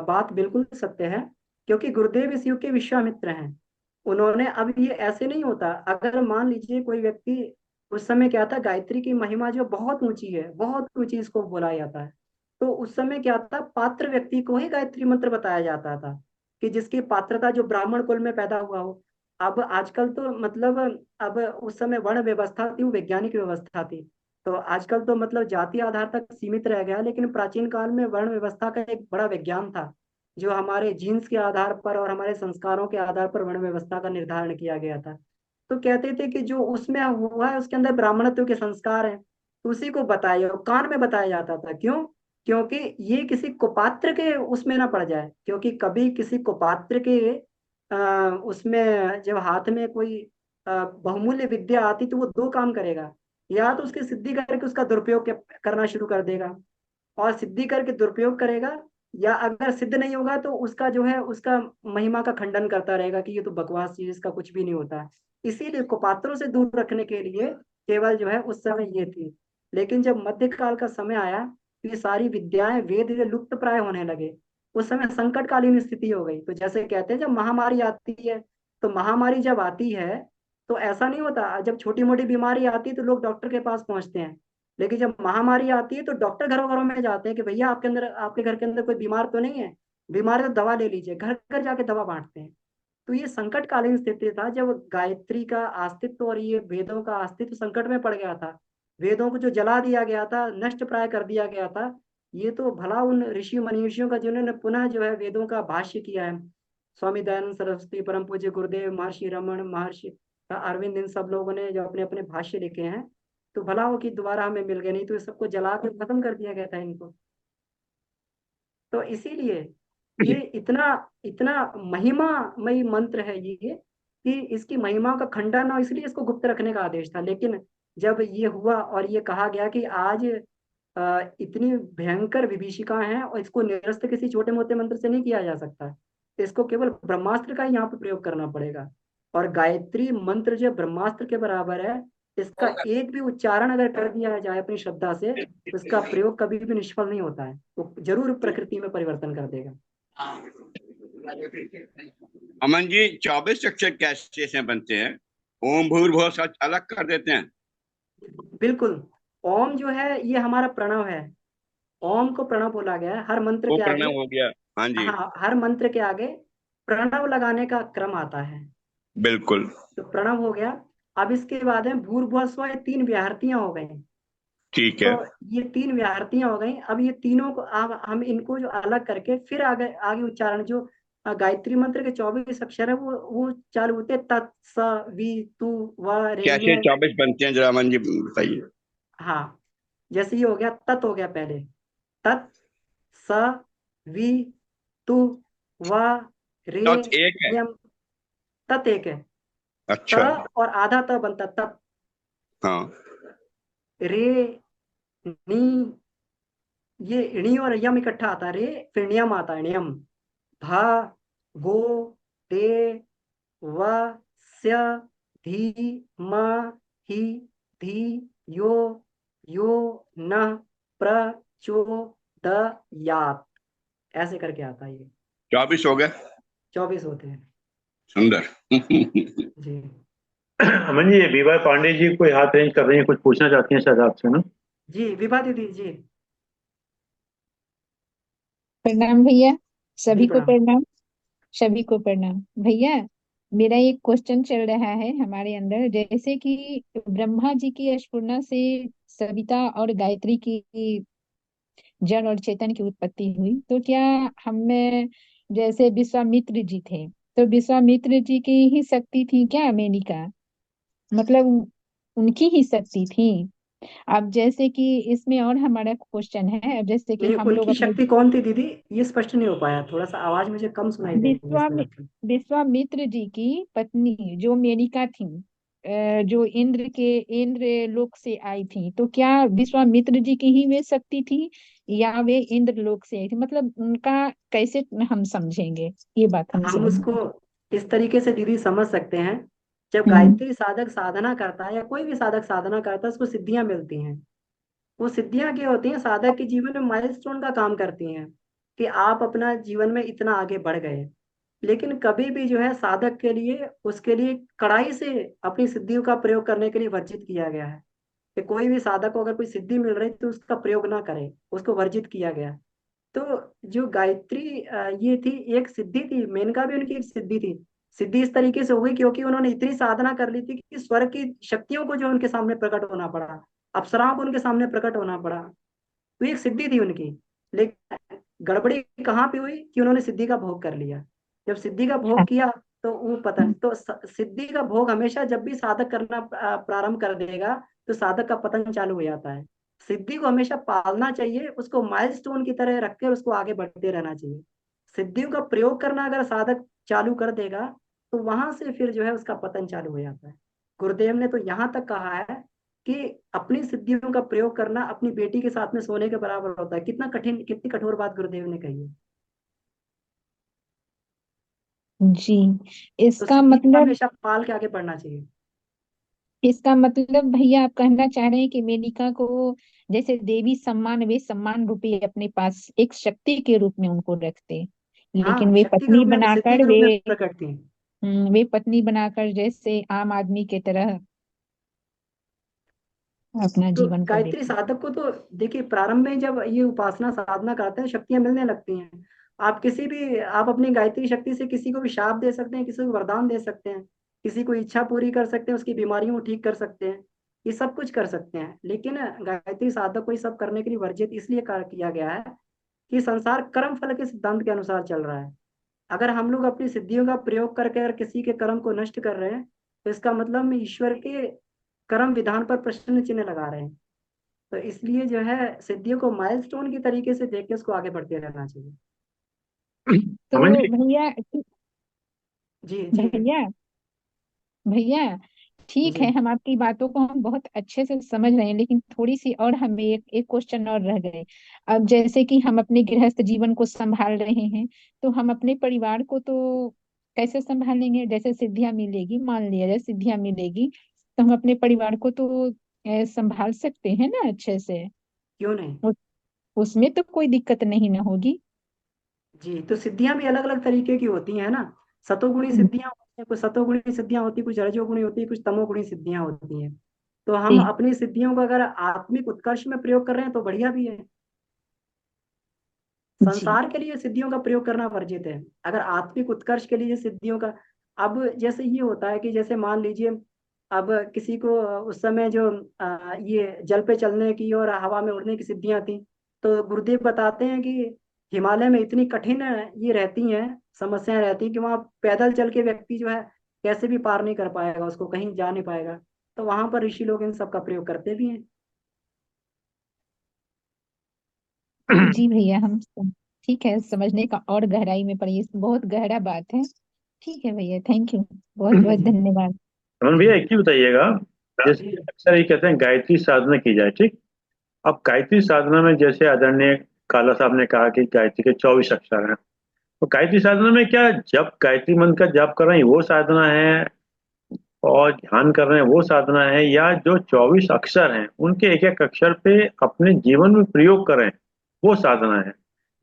बात बिल्कुल सत्य है। क्योंकि गुरुदेव इस युग के विश्वामित्र हैं। उन्होंने, अब ये ऐसे नहीं होता, अगर मान लीजिए कोई व्यक्ति, उस समय क्या था, गायत्री की महिमा जो बहुत ऊंची है, बहुत ऊंची इसको बोला जाता है। तो उस समय क्या था, पात्र व्यक्ति को ही गायत्री मंत्र बताया जाता था, कि जिसकी पात्रता जो ब्राह्मण कुल में पैदा हुआ हो। अब आजकल तो मतलब, अब उस समय वर्ण व्यवस्था थी, वो वैज्ञानिक व्यवस्था थी। तो आजकल तो मतलब जाति आधार तक सीमित रह गया, लेकिन प्राचीन काल में वर्ण व्यवस्था का एक बड़ा विज्ञान था, जो हमारे जीन्स के आधार पर और हमारे संस्कारों के आधार पर वर्ण व्यवस्था का निर्धारण किया गया था। तो कहते थे कि जो उसमें हुआ है उसके अंदर ब्राह्मणत्व के संस्कार हैं, तो उसी को बताया और कान में बताया जाता था। क्यों? क्योंकि ये किसी कुपात्र के उसमें ना पड़ जाए, क्योंकि कभी किसी कुपात्र के उसमें जब हाथ में कोई बहुमूल्य विद्या आती तो वो दो काम करेगा, या तो उसकी सिद्धि करके उसका दुरुपयोग करना शुरू कर देगा, और सिद्धि करके दुरुपयोग करेगा, या अगर सिद्ध नहीं होगा तो उसका जो है उसका महिमा का खंडन करता रहेगा कि ये तो बकवास चीज, इसका कुछ भी नहीं होता है। इसीलिए कुपात्रों से दूर रखने के लिए केवल जो है उस समय ये थी। लेकिन जब मध्यकाल का समय आया तो ये सारी विद्याएं वेद ये लुप्त प्राय होने लगे। उस समय संकटकालीन स्थिति हो गई। तो जैसे कहते हैं जब महामारी आती है, तो महामारी जब आती है तो ऐसा नहीं होता, जब छोटी मोटी बीमारी आती है तो लोग डॉक्टर के पास पहुंचते हैं, लेकिन जब महामारी आती है तो डॉक्टर घरों घरों में जाते हैं कि भैया आपके अंदर, आपके घर के अंदर कोई बीमार तो नहीं है, बीमार है तो दवा ले लीजिए, घर घर जाके दवा बांटते हैं। तो ये संकटकालीन स्थिति था जब गायत्री का अस्तित्व और ये वेदों का अस्तित्व संकट में पड़ गया था। वेदों को जो जला दिया गया था, नष्ट प्राय कर दिया गया था, ये तो भला उन ऋषि मनीषियों का जिन्होंने पुनः जो है वेदों का भाष्य किया है, स्वामी दयानंद सरस्वती, परम पूज्य गुरुदेव, महर्षि रमन, महर्षि अरविंद, इन सब लोगों ने जो अपने अपने भाष्य लिखे हैं, तो भला हो कि दोबारा हमें मिल गए, नहीं तो इस सबको जला के खत्म कर दिया गया था इनको। तो इसीलिए ये इतना इतना महिमामयी मंत्र है ये, कि इसकी महिमा का खंडन, और इसलिए इसको गुप्त रखने का आदेश था। लेकिन जब ये हुआ और ये कहा गया कि आज इतनी भयंकर विभीषिका है और इसको निरस्त किसी छोटे मोटे मंत्र से नहीं किया जा सकता, तो इसको केवल ब्रह्मास्त्र का ही यहाँ पे प्रयोग करना पड़ेगा। और गायत्री मंत्र जो ब्रह्मास्त्र के बराबर है, इसका एक भी उच्चारण अगर कर दिया जाए अपनी श्रद्धा से, तो इसका प्रयोग कभी भी निष्फल नहीं होता है, तो जरूर प्रकृति में परिवर्तन कर देगा। अमन जी, 24 अक्षर कैसे से बनते हैं? ओम भूर्भुवः सच अलग कर देते हैं? बिल्कुल। ओम जो है ये हमारा प्रणव है। ओम को प्रणव बोला गया है। हर मंत्र वो के आगे, प्रणव हो गया। हाँ जी, हाँ, हर मंत्र के आगे प्रणव लगाने का क्रम आता है। बिल्कुल। तो प्रणव हो गया। अब इसके बाद में भूर्भुवः स्वः, ये तीन व्याहृतियां हो गई। ठीक तो है। ये तीन व्याहृतियां हो गई। अब ये तीनों को अब हम इनको जो अलग करके फिर आगे आगे उच्चारण, जो गायत्री मंत्र के 24 अक्षर है वो चालू होते हैं तत् स वी तु व रे कैसे में। 24 बनते हैं, जरा अमन जी बताइए। हाँ, जैसे ये हो गया, तत् हो गया पहले, तत् स वी तु व रे तो एक है। नियम। तत् एक है। त अच्छा। और आधा त बनता तत्। हाँ। रे, नी, ये णी और यम इकट्ठा आता है, रे फिर नियम आता है, नियम। धा, गो, ते, व, स्य, धी, म, ही, धी, यो, यो, न, प्र, चो, द, यात। ऐसे करके आता है ये। 24 हो गए। 24 होते हैं। सुंदर। जी अमन जी, ये बीबा पांडे जी कोई हाथ रेंज कर रही हैं, कुछ पूछना चाहती हैं शायद आपसे ना? जी, विभा दीदी जी। प्रणाम भैया। जी सभी को प्रणाम। प्रणाम। सभी को प्रणाम भैया। मेरा एक क्वेश्चन चल रहा है हमारे अंदर, जैसे कि ब्रह्मा जी की स्फुरना से सविता और गायत्री की जड़ और चेतन की उत्पत्ति हुई, तो क्या हमें, जैसे विश्वामित्र जी थे, तो विश्वामित्र जी की ही शक्ति थी क्या मेनिका? मतलब उनकी ही शक्ति थी? अब जैसे कि इसमें और हमारा क्वेश्चन है, अब जैसे कि नहीं, हम लोग उनकी अपने शक्ति कौन थी दीदी? ये स्पष्ट नहीं हो पाया, थोड़ा सा आवाज मुझे कम सुनाई दे रही है इस विश्वामि मिनट में। विश्वामित्र जी की पत्नी जो मेनका थी, जो इंद्र लोक से आई थी, तो क्या विश्वामित्र जी की ही वे शक्ति थी या वे इंद्र लोक से आई थी? मतलब उनका कैसे हम समझेंगे, ये बात हमें हम समझ उसको में। इस तरीके से दीदी समझ सकते हैं, जब हम्म। गायत्री साधक साधना करता है या कोई भी साधक साधना करता है उसको सिद्धियां मिलती हैं। वो सिद्धियां क्या होती हैं? साधक के जीवन में माइलस्टोन का काम करती हैं, कि आप अपना जीवन में इतना आगे बढ़ गए। लेकिन कभी भी जो है साधक के लिए, उसके लिए कड़ाई से अपनी सिद्धियों का प्रयोग करने के लिए वर्जित किया गया है, कि कोई भी साधक को अगर कोई सिद्धि मिल रही तो उसका प्रयोग ना करे, उसको वर्जित किया गया। तो जो गायत्री ये थी, एक सिद्धि थी, मेनका भी उनकी एक सिद्धि थी। सिद्धि इस तरीके से हो गई क्योंकि उन्होंने इतनी साधना कर ली थी कि स्वर्ग की शक्तियों को जो उनके सामने प्रकट होना पड़ा, अप्सराओं को उनके सामने प्रकट होना पड़ा। तो एक सिद्धि थी उनकी। लेकिन गड़बड़ी कहाँ पे हुई कि उन्होंने सिद्धि का भोग कर लिया। जब सिद्धि का भोग किया तो वो पतन, तो सिद्धि का भोग हमेशा जब भी साधक करना प्रारंभ कर देगा तो साधक का पतन चालू हो जाता है। सिद्धि को हमेशा पालना चाहिए, उसको माइलस्टोन की तरह रखकर उसको आगे बढ़ते रहना चाहिए। सिद्धियों का प्रयोग करना अगर साधक चालू कर देगा तो वहां से फिर जो है उसका पतन चालू हो जाता है। गुरुदेव ने तो यहाँ तक कहा है कि अपनी सिद्धियों का प्रयोग करना अपनी बेटी के साथ में सोने के बराबर होता है। कितना कठिन, कितनी कठोर बात गुरुदेव ने कही है। जी। तो इसका सिद्धि को मतलब हमेशा पाल के आगे बढ़ना चाहिए। इसका मतलब भैया आप कहना चाह रहे हैं कि मेनका को जैसे देवी सम्मान, वे सम्मान रूपी अपने पास एक शक्ति के रूप में उनको रखते, लेकिन हाँ, वे शक्ति के पत्नी रूप में, सिद्धि बनाकर के रूप वे में प्रकट थी। वे पत्नी बनाकर जैसे आम आदमी की तरह अपना तो जीवन को गायत्री देखते। साधक को तो देखिए, प्रारंभ में जब ये उपासना साधना करते हैं शक्तियां मिलने लगती हैं। आप अपनी गायत्री शक्ति से किसी को भी शाप दे सकते हैं, किसी को वरदान दे सकते हैं, किसी को इच्छा पूरी कर सकते हैं, उसकी बीमारियों को ठीक कर सकते हैं। ये सब कुछ कर सकते हैं। लेकिन गायत्री साधक को ये सब करने के लिए वर्जित इसलिए किया गया है कि संसार कर्म फल के सिद्धांत के अनुसार चल रहा है। अगर हम लोग अपनी सिद्धियों का प्रयोग करके अगर किसी के कर्म को नष्ट कर रहे हैं तो इसका मतलब हम ईश्वर के कर्म विधान पर प्रश्न चिन्ह लगा रहे हैं। तो इसलिए जो है सिद्धियों को माइलस्टोन की तरीके से देख के उसको आगे बढ़ते रहना चाहिए। तो अमन जी। भैया जी जी भैया भैया ठीक जी है, हम आपकी बातों को हम बहुत अच्छे से समझ रहे हैं, लेकिन थोड़ी सी और हमें एक क्वेश्चन और रह गए। अब जैसे कि हम अपने गृहस्थ जीवन को संभाल रहे हैं, तो हम अपने परिवार को तो कैसे संभालेंगे? जैसे सिद्धियां मिलेगी, मान लिया जाए सिद्धियां मिलेगी, तो हम अपने परिवार को तो संभाल सकते हैं ना अच्छे से? क्यों नहीं। उस, उसमें तो कोई दिक्कत नहीं ना होगी? जी, तो सिद्धियां भी अलग अलग तरीके की होती हैं ना। सतोगुणी हम्म, सिद्धियां होती हैं, कुछ सतोगुणी सिद्धियां होती हैं, कुछ रजोगुणी होती है, कुछ तमोगुणी सिद्धियां होती हैं। तो हम जी अपनी सिद्धियों को अगर आत्मिक उत्कर्ष में प्रयोग कर रहे हैं तो बढ़िया भी है। जी संसार के लिए सिद्धियों का प्रयोग करना वर्जित है। अगर आत्मिक उत्कर्ष के लिए सिद्धियों का, अब जैसे ये होता है कि जैसे मान लीजिए, अब किसी को उस समय जो ये जल पे चलने की और हवा में उड़ने की सिद्धियां थी, तो गुरुदेव बताते हैं कि हिमालय में इतनी कठिन ये रहती हैं, समस्याएं रहती हैं कि वहाँ पैदल चल के व्यक्ति जो है कैसे भी पार नहीं कर पाएगा, उसको कहीं जा नहीं पाएगा। तो वहां पर ऋषि लोग इन सब का प्रयोग करते भी हैं। जी भैया, ठीक है, समझने का और गहराई में पड़ी, बहुत गहरा बात है। ठीक है भैया, थैंक यू, बहुत जी बहुत जी धन्यवाद। अमन भैया एक चीज बताइएगा। जैसे जी अक्सर ये कहते हैं गायत्री साधना की जाए, ठीक। अब गायत्री साधना में जैसे आदरणीय काला साहब ने कहा कि गायत्री के 24 अक्षर हैं, तो गायत्री साधना में क्या जब गायत्री मंत्र का जाप कर रहे हैं वो साधना है और ध्यान कर रहे हैं वो साधना है, या जो 24 अक्षर हैं उनके एक एक अक्षर पे अपने जीवन में प्रयोग करें वो साधना है?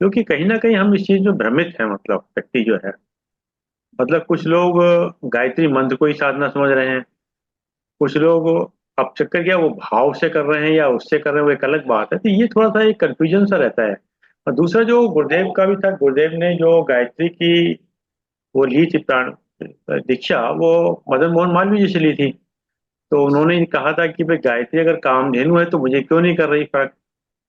क्योंकि कहीं ना कहीं हम इस चीज में भ्रमित है, मतलब व्यक्ति जो है, मतलब कुछ लोग गायत्री मंत्र को ही साधना समझ रहे हैं, कुछ लोग अब चक्कर क्या वो भाव से कर रहे हैं या उससे कर रहे हैं वो एक अलग बात है। तो ये थोड़ा सा एक कंफ्यूजन सा रहता है। और दूसरा जो गुरुदेव का भी था, गुरुदेव ने जो गायत्री की वो ली थी प्राण दीक्षा, वो मदन मोहन मालवीय जी से ली थी। तो उन्होंने कहा था कि भाई गायत्री अगर कामधेनु है तो मुझे क्यों नहीं कर रही फर्क।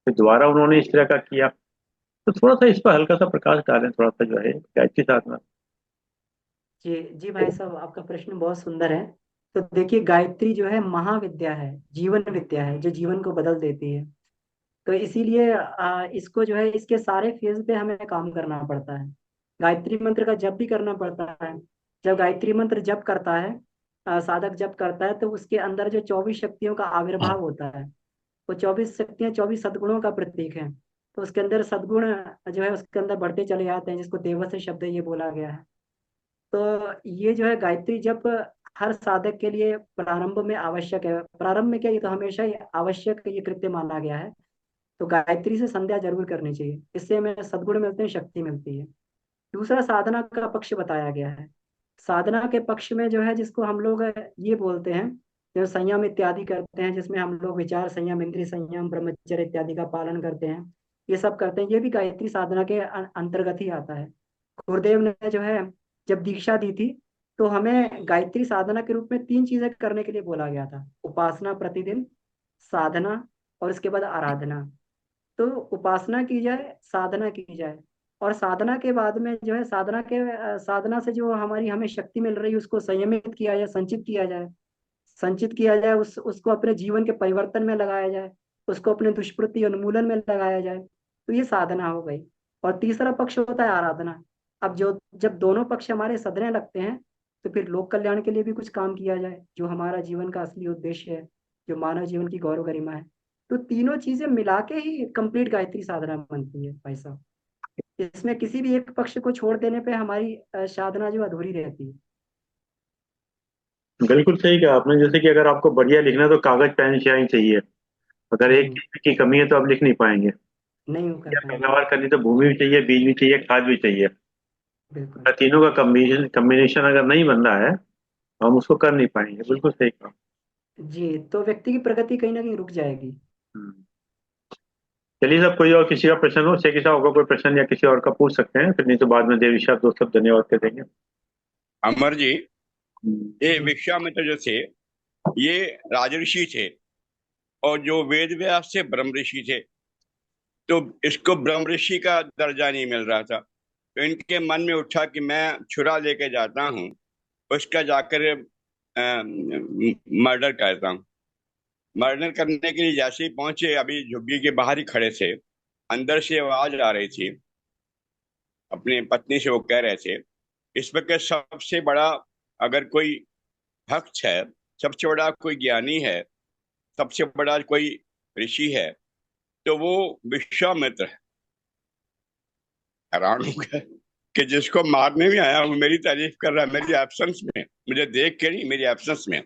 फिर दोबारा उन्होंने इस तरह का किया। तो थोड़ा सा इस पर हल्का सा प्रकाश डालें, थोड़ा सा जो है गायत्री साधना। जी जी भाई साहब, आपका प्रश्न बहुत सुंदर है। तो देखिए, गायत्री जो है महाविद्या है, जीवन विद्या है जो जीवन को बदल देती है। तो इसीलिए इसको जो है इसके सारे फेज पे हमें काम करना पड़ता है। गायत्री मंत्र का जप भी करना पड़ता है। जब गायत्री मंत्र जप करता है, साधक जप करता है, तो उसके अंदर जो 24 शक्तियों का आविर्भाव होता है, वो 24 शक्तियां 24 सद्गुणों का प्रतीक है। तो उसके अंदर सद्गुण जो है उसके अंदर बढ़ते चले जाते हैं, जिसको देवस्य शब्द ये बोला गया है। तो ये जो है गायत्री जप हर साधक के लिए प्रारंभ में आवश्यक है। प्रारंभ में क्या, ये तो हमेशा ही आवश्यक ये कृत्य माना गया है। तो गायत्री से संध्या जरूर करनी चाहिए, इससे हमें सद्गुण मिलते हैं, शक्ति मिलती है। दूसरा साधना का पक्ष बताया गया है। साधना के पक्ष में जो है जिसको हम लोग ये बोलते हैं, जो संयम इत्यादि करते हैं, जिसमें हम लोग विचार संयम, इंद्रिय संयम, ब्रह्मचर्य इत्यादि का पालन करते हैं, ये सब करते हैं, ये भी गायत्री साधना के अंतर्गत ही आता है। गुरुदेव ने जो है जब दीक्षा दी थी तो हमें गायत्री साधना के रूप में 3 चीजें करने के लिए बोला गया था: उपासना प्रतिदिन, साधना, और उसके बाद आराधना। तो उपासना की जाए, साधना की जाए, और साधना के बाद में जो है साधना से जो हमारी हमें शक्ति मिल रही है उसको संयमित किया जाए, संचित किया जाए, उसको अपने जीवन के परिवर्तन में लगाया जाए, उसको अपने दुष्प्रति उन्मूलन में लगाया जाए। तो ये साधना हो गई। और तीसरा पक्ष होता है आराधना। अब जो जब दोनों पक्ष हमारे सधने लगते हैं तो फिर लोक कल्याण के लिए भी कुछ काम किया जाए, जो हमारा जीवन का असली उद्देश्य है, जो मानव जीवन की गौरव गरिमा है। तो तीनों चीजें मिला के ही कंप्लीट गायत्री साधना बनती है भाई साहब। इसमें किसी भी एक पक्ष को छोड़ देने पे हमारी साधना जो अधूरी रहती है। बिल्कुल सही कहा आपने। जैसे कि अगर आपको बढ़िया लिखना है तो कागज पेन स्याही चाहिए। अगर एक चीज की कमी है तो आप लिख नहीं पाएंगे। नहीं कर या पाएंगे। पैदावार करनी तो भूमि भी चाहिए, बीज भी चाहिए, खाद भी चाहिए। बिल्कुल। अगर तीनों का कम्बिनेशन अगर नहीं बन रहा है तो हम उसको कर नहीं पाएंगे। बिल्कुल सही कहा। जी, तो व्यक्ति की प्रगति कहीं ना कहीं रुक जाएगी। हम्म। चलिए सब, कोई और किसी का प्रश्न हो, शेखी साहब होगा कोई प्रश्न या किसी और का पूछ सकते हैं, फिर नहीं तो बाद में देवी साहब दो सब धन्यवाद कह देंगे। अमर जी, ये जी। विश्वामित्र जो थे ये राजऋषि थे, और जो वेद व्यास थे ब्रह्म ऋषि थे। तो इसको ब्रह्म ऋषि का दर्जा नहीं मिल रहा था, तो इनके मन में उठा कि मैं छुरा लेके जाता हूँ, उसका जाकर मर्डर करता हूँ। मर्डर करने के लिए जैसे ही पहुंचे, अभी झुग्गी के बाहर ही खड़े थे, अंदर से आवाज आ रही थी। अपनी पत्नी से वो कह रहे थे, इस वक्त सबसे बड़ा अगर कोई भक्त है, सबसे बड़ा कोई ज्ञानी है, सबसे बड़ा कोई ऋषि है, तो वो विश्वामित्र है। हैरान हो गए कि जिसको मारने में आया वो मेरी तारीफ कर रहा है, मेरी एब्सेंस में, मुझे देख के नहीं, मेरी एब्सेंस में।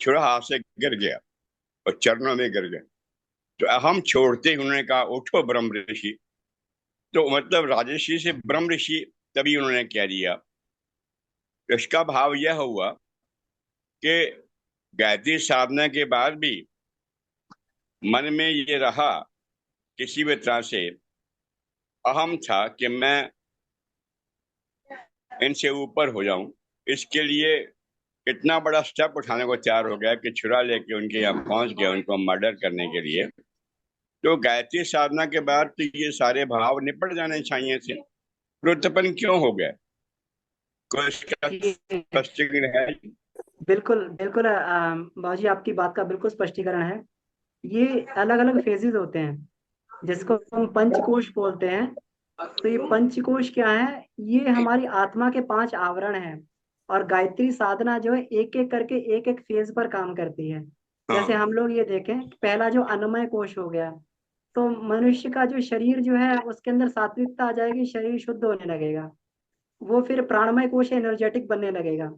छुरा हाथ से गिर गया और चरणों में गिर गया। तो हम छोड़ते ही उन्होंने कहा, उठो ब्रह्म ऋषि। तो मतलब राजर्षि से ब्रह्म ऋषि तभी उन्होंने कह दिया। तो इसका भाव यह हुआ कि गायत्री साधना के बाद भी मन में ये रहा, किसी भी तरह से अहम था कि मैं इनसे ऊपर हो जाऊं। इसके लिए इतना बड़ा स्टेप उठाने को तैयार हो गया कि छुरा लेके उनके यहाँ पहुंच गया, उनको मर्डर करने के लिए। तो गायत्री साधना के बाद तो ये सारे भाव निपट जाने चाहिए थे, क्रोधपन क्यों हो गया? कोई इसका जी, स्पष्टीकरण है? बिल्कुल बिल्कुल बाबूजी, आपकी बात का बिल्कुल स्पष्टीकरण है। ये अलग अलग फेजेस होते हैं, जिसको हम पंचकोश बोलते हैं। तो ये पंचकोश क्या है? ये हमारी आत्मा के 5 आवरण हैं। और गायत्री साधना जो है एक एक करके एक एक फेज पर काम करती है। जैसे हाँ, हम लोग ये देखें, पहला जो अन्नमय कोश हो गया, तो मनुष्य का जो शरीर जो है उसके अंदर सात्विकता आ जाएगी, शरीर शुद्ध होने लगेगा। वो फिर प्राणमय कोश है, एनर्जेटिक बनने लगेगा।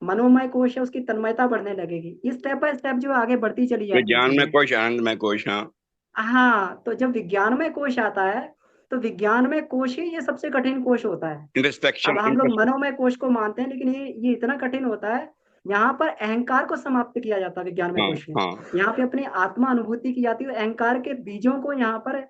मनोमय कोश है, उसकी तन्मयता बढ़ने लगेगी। इस स्टेप बाय स्टेप जो आगे बढ़ती चली जाती है विज्ञान में चीजें। कोश, आनंद में कोश। हाँ। हाँ, तो जब विज्ञानमय कोश आता है, तो विज्ञानमय कोश ही ये सबसे कठिन कोश होता है। इंट्रोस्पेक्शन, अब हम लोग मनोमय कोश को मानते हैं, लेकिन ये इतना कठिन होता है। यहाँ पर अहंकार को समाप्त किया जाता है विज्ञानमय हाँ कोश में। हाँ। यहाँ पे अपनी आत्मा अनुभूति की जाती है, अहंकार के बीजों को यहाँ पर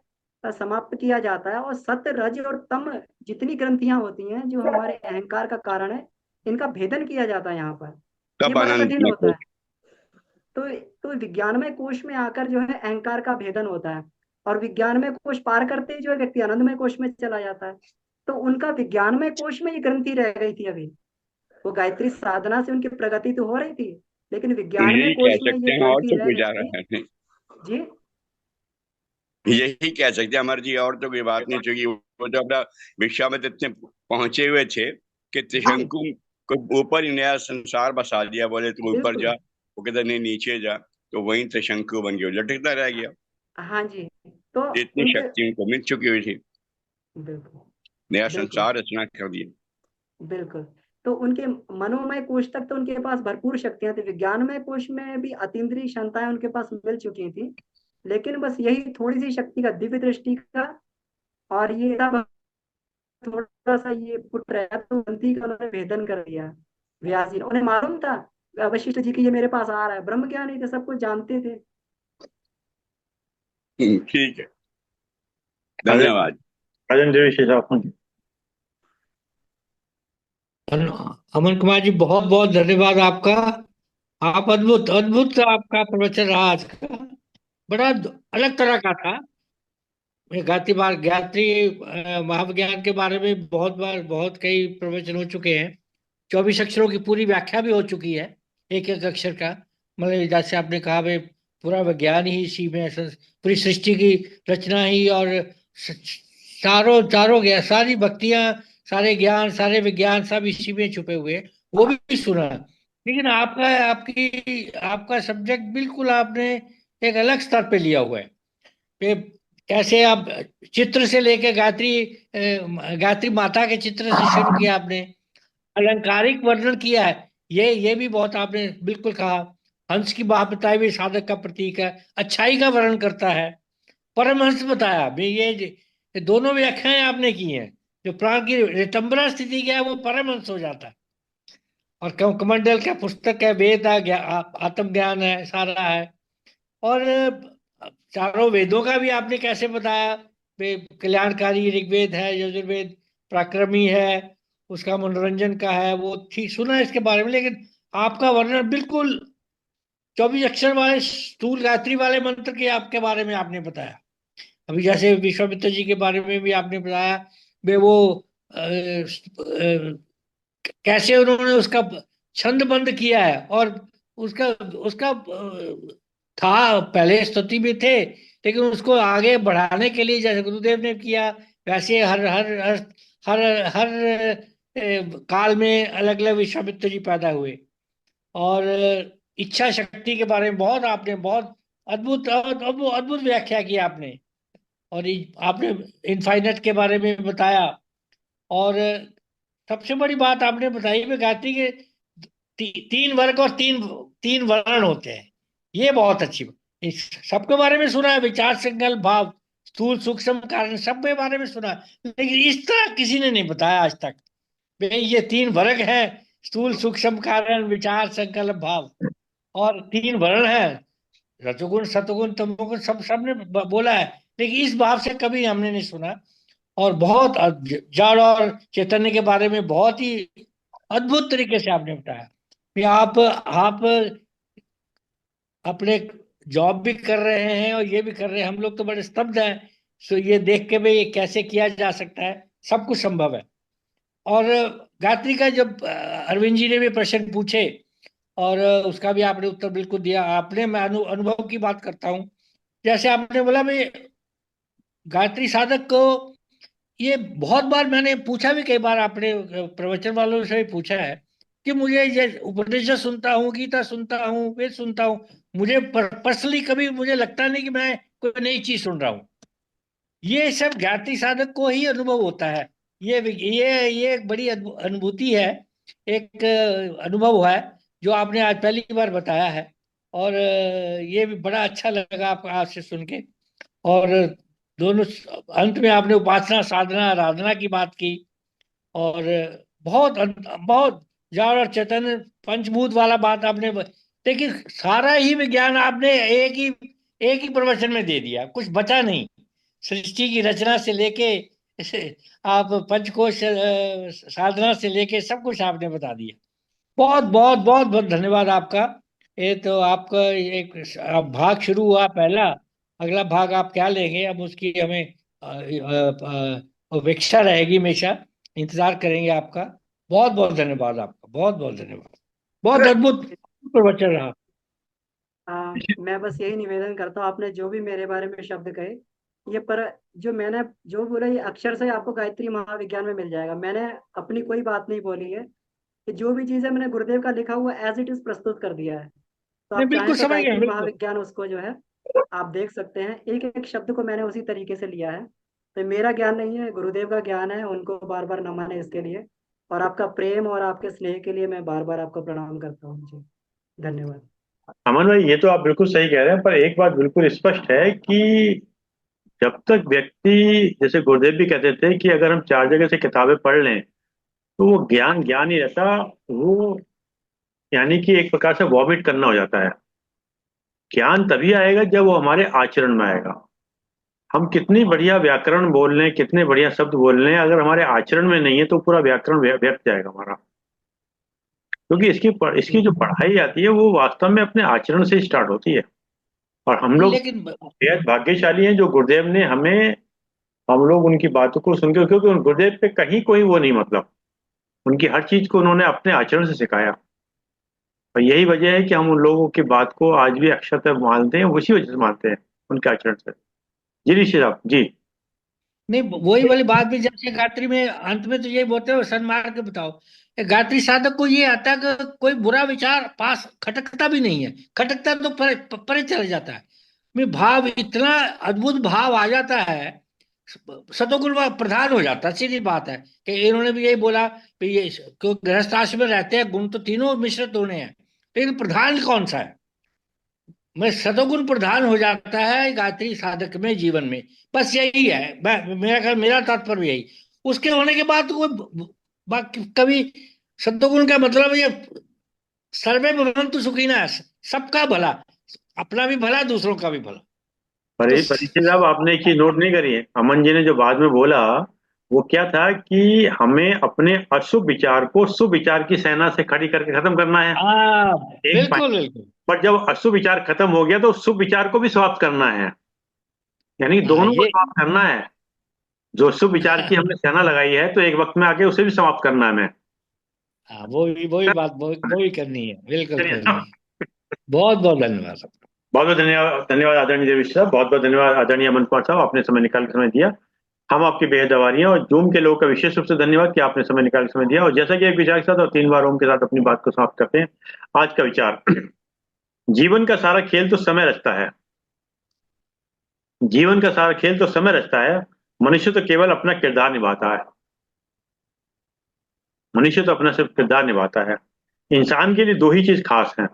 समाप्त किया जाता है। और सत्य, रज और तम जितनी ग्रंथियां होती हैं जो हमारे अहंकार का कारण है, इनका भेदन किया जाता है यहाँ पर। ये तब बड़ा आनंद कठिन में होता कोश। है। तो विज्ञानमय कोश में आकर जो है अहंकार का भेदन होता है। और विज्ञानमय कोश पार करते ही जो है व्यक्ति आनंदमय कोश में चला जाता है। तो उनका विज्ञानमय कोश में ये ग्रंथि रह गई थी अभी। वो गायत्री साधना से उनकी प्रगति तो हो रही थी, लेकिन विज्ञानमय यही कह कोश में सकते ये हैं, और ग्रंथि तो रह कोई गई जा थी। रहा है? जी। यही कह सकते हैं अमर जी, और तो कोई बात नहीं। चूंकि वो तो अपना विश्वामित्र इतने पहुंचे हुए थे कि जी, त्रिशंकु को ऊपर ही नया संसार बसा दिया। बोले तू ऊपर बिल्कुल। जा, वो कहता नहीं नीचे जा। तो वहीं त्रिशंकु बन गया, लटकता रह गया। हाँ जी। तो इतनी उनके शक्ति उनको मिल चुकी हुई थी, बिल्कुल नया बिल्कुल संसार रचना कर दिया। बिल्कुल। तो उनके मनोमय कोश तक तो उनके पास भरपूर शक्तियां थी। विज्ञानमय कोश में भी अतीन्द्रिय क्षमताएं उनके पास मिल चुकी थी। लेकिन बस यही थोड़ी सी शक्ति का, दिव्य दृष्टि का, और ये सब थोड़ा सा ये पुट रहा, तो ग्रंथि का उन्होंने भेदन कर दिया। व्यास जी ने, उन्हें मालूम था वशिष्ठ जी की ये मेरे पास आ रहा है। ब्रह्म ज्ञानी थे, सब कुछ जानते थे। ठीक है, राजन धन्यवाद। राजन देवी साहब। अमन कुमार जी, बहुत बहुत धन्यवाद आपका। आप अद्भुत अद्भुत आपका प्रवचन रहा आज का। बड़ा अलग तरह का था। ये गायत्री महाविज्ञान के बारे में बहुत बार बहुत कई प्रवचन हो चुके हैं। 24 अक्षरों की पूरी व्याख्या भी हो चुकी है, एक एक अक्षर का। मतलब जैसे आपने कहा भाई, पूरा विज्ञान ही इसी में पूरी सृष्टि की रचना ही, और स- चारों चारों सारी भक्तियां, सारे ज्ञान, सारे विज्ञान सब इसी में छुपे हुए हैं, वो भी सुना। लेकिन आपका सब्जेक्ट बिल्कुल आपने एक अलग स्तर पे लिया हुआ है। ये कैसे आप चित्र से लेके गायत्री माता के चित्र से शुरू किया आपने, अलंकारिक वर्णन किया है। ये भी बहुत आपने बिल्कुल कहा। हंस की महाप्रताप भी साधक का प्रतीक है, अच्छाई का वर्णन करता है। परमहंस बताया भी, ये दोनों व्याख्याएं आपने की हैं। जो प्राण की रितंबरा स्थिति क्या है, वो परमहंस हो जाता है। और कमंडल का पुस्तक है, वेद है, आत्मज्ञान है, सारा है। और चारों वेदों का भी आपने कैसे बताया। कल्याणकारी ऋग्वेद है, यजुर्वेद प्राक्रमी है, उसका मनोरंजन का है, वो ठीक सुना है इसके बारे में। लेकिन आपका वर्णन बिल्कुल 24 अक्षर वाले स्थूल गायत्री वाले मंत्र के आपके बारे में आपने बताया। अभी जैसे विश्वामित्र जी के बारे में भी आपने बताया। वे वो कैसे उन्होंने उसका छंदबंद किया है। और उसका उसका था, पहले स्तुति भी थे, लेकिन उसको आगे बढ़ाने के लिए जैसे गुरुदेव ने किया, वैसे हर हर हर हर हर काल में अलग अलग विश्वामित्र जी पैदा हुए। और इच्छा शक्ति के बारे में बहुत आपने बहुत अद्भुत अद्भुत अद्भुत व्याख्या की आपने। और आपने इनफाइनाइट के बारे में बताया। और सबसे बड़ी बात आपने बताई भी, गायत्री के तीन वर्ग और तीन तीन वर्ण होते हैं। ये बहुत अच्छी बात। इस सबके बारे में सुना है, विचार, संकल्प, भाव, स्थूल सूक्ष्म कारण, सब के बारे में सुना है। लेकिन इस तरह किसी ने नहीं बताया आज तक। भाई ये तीन वर्ग हैं, स्थूल सूक्ष्म कारण, विचार, संकल्प, भाव, और तीन वर्ण हैं, रजोगुण सतोगुण तमोगुण, सब सबने बोला है। लेकिन इस भाव से कभी हमने नहीं सुना। और बहुत जड़ और चैतन्य के बारे में बहुत ही अद्भुत तरीके से आपने बताया कि आप अपने जॉब भी कर रहे हैं और ये भी कर रहे हैं। हम लोग तो बड़े स्तब्ध हैं। सो ये देख के भी ये कैसे किया जा सकता है, सब कुछ संभव है। और गायत्री का जब अरविंद जी ने भी प्रश्न पूछे, और उसका भी आपने उत्तर बिल्कुल दिया आपने। मैं अनुभव की बात करता हूँ। जैसे आपने बोला भाई, गायत्री साधक को ये बहुत बार मैंने पूछा भी, कई बार आपने प्रवचन वालों से भी पूछा है कि मुझे ये उपनिषद सुनता हूँ, गीता सुनता हूँ, वेद सुनता हूँ, मुझे पर्सनली कभी मुझे लगता नहीं कि मैं कोई नई चीज सुन रहा हूँ। ये सब ज्ञाति साधक को ही अनुभव होता है। ये एक बड़ी अनुभूति है, एक अनुभव है, जो आपने आज पहली बार बताया है। और ये भी बड़ा अच्छा लगा आपको आपसे सुन के। और दोनों अंत में आपने उपासना, साधना, आराधना की बात की। और बहुत जड़ और चेतन पंचभूत वाला बात आपने देखिए, सारा ही विज्ञान आपने एक ही प्रवचन में दे दिया, कुछ बचा नहीं। सृष्टि की रचना से लेके आप पंचकोश साधना से लेके सब कुछ आपने बता दिया। बहुत बहुत बहुत बहुत धन्यवाद आपका। ये तो आपका एक भाग शुरू हुआ पहला। अगला भाग आप क्या लेंगे, अब उसकी हमें अपेक्षा रहेगी हमेशा। इंतजार करेंगे आपका। बहुत बहुत धन्यवाद आपका, बहुत बहुत धन्यवाद। बहुत अद्भुत प्रवचन रहा। मैं बस यही निवेदन करता हूँ, आपने जो भी मेरे बारे में शब्द कहे, ये पर जो मैंने जो बोला, ये अक्षर से आपको गायत्री महाविज्ञान में मिल जाएगा। मैंने अपनी कोई बात नहीं बोली है, कि जो भी चीज़ है मैंने गुरुदेव का लिखा हुआ एज इट इज प्रस्तुत कर दिया है। तो नहीं, आप चाहें बिल्कुल तो समझ गए, गायत्री बिल्कुल। महाविज्ञान उसको जो है आप देख सकते हैं। एक एक शब्द को मैंने उसी तरीके से लिया है। तो मेरा ज्ञान नहीं है, गुरुदेव का ज्ञान है। उनको बार बार नमन है इसके लिए। और आपका प्रेम और आपके स्नेह के लिए मैं बार बार आपको प्रणाम करता हूँ जी। धन्यवाद। अमन भाई, ये तो आप बिल्कुल सही कह रहे हैं, पर एक बात बिल्कुल स्पष्ट है कि जब तक व्यक्ति, जैसे गुरुदेव भी कहते थे कि अगर हम चार जगह से किताबें पढ़ लें तो वो ज्ञान ज्ञान ही रहता। वो यानी कि एक प्रकार से वॉमिट करना हो जाता है। ज्ञान तभी आएगा जब वो हमारे आचरण में आएगा। हम कितनी बढ़िया व्याकरण बोल लें, कितने बढ़िया शब्द बोल लें, अगर हमारे आचरण में नहीं है तो पूरा व्याकरण व्यर्थ जाएगा हमारा। क्योंकि इसकी जो पढ़ाई आती है वो वास्तव में अपने आचरण से स्टार्ट होती है। और हम लोग लेकिन बेहद भाग्यशाली हैं जो गुरुदेव ने हमें, हम लोग उनकी बातों को सुन के, क्योंकि उन गुरुदेव पे कहीं कोई वो नहीं, मतलब उनकी हर चीज को उन्होंने अपने आचरण से सिखाया। और यही वजह है कि हम उन लोगों की बात को आज भी अक्षरतः मानते हैं, उसी वजह से मानते हैं, उनके आचरण से। जी ऋषि साहब जी। नहीं, वही वाली बात भी, जैसे गायत्री में अंत में तो यही बोलते हो, सन्मार्ग के बताओ। ये गायत्री साधक को ये आता है कि कोई बुरा विचार पास खटकता भी नहीं है, खटकता तो परे परे चला जाता है। में भाव इतना अद्भुत भाव आ जाता है, सतोगुण वह प्रधान हो जाता है। सीधी बात है कि इन्होंने भी यही बोला कि ये क्यों गृहस्थ आश्रम में रहते हैं, गुण तो तीनों मिश्रित होने हैं, लेकिन प्रधान कौन सा है? मैं सतोगुण प्रधान हो जाता है गायत्री साधक में, जीवन में। बस यही है, मेरा तात्पर्य यही। उसके होने के बाद तो कोई बाकी कभी, सतोगुण का मतलब ये सर्वे भवन्तु सुखिनः, सबका भला, अपना भी भला, दूसरों का भी भला। तो परीक्षित साहब, आपने एक चीज नोट नहीं करी है, अमन जी ने जो बाद में बोला वो क्या था कि हमें अपने अशुभ विचार को शुभ विचार की सेना से खड़ी करके खत्म करना है। हाँ, एक बिल्कुल बिल्कुल। पर जब अशुभ विचार खत्म हो गया तो शुभ विचार को भी समाप्त करना है, यानी कि हाँ दोनों को ये समाप्त करना है। जो शुभ विचार की हमने सेना लगाई है तो एक वक्त में आके उसे भी समाप्त करना है हमें। हाँ, वो भी बात, वो भी करनी है, बिल्कुल चलिए करनी है। बहुत बहुत धन्यवाद। बहुत बहुत धन्यवाद, धन्यवाद आदरणीय देवेश साहब, बहुत बहुत धन्यवाद आदरणीय अमन कुमार साहब, आपने समय निकाल के समय दिया। हम आपकी बेहद आभारी हैं, और जूम के लोगों का विशेष रूप से धन्यवाद कि आपने समय निकाल के समय दिया। और जैसा कि एक विचार के साथ और 3 बार ओम के साथ अपनी बात को समाप्त करते हैं। आज का विचार, जीवन का सारा खेल तो समय रचता है। जीवन का सारा खेल तो समय रचता है, मनुष्य तो केवल अपना किरदार निभाता है। मनुष्य तो अपना सिर्फ किरदार निभाता है। इंसान के लिए दो ही चीज खास है।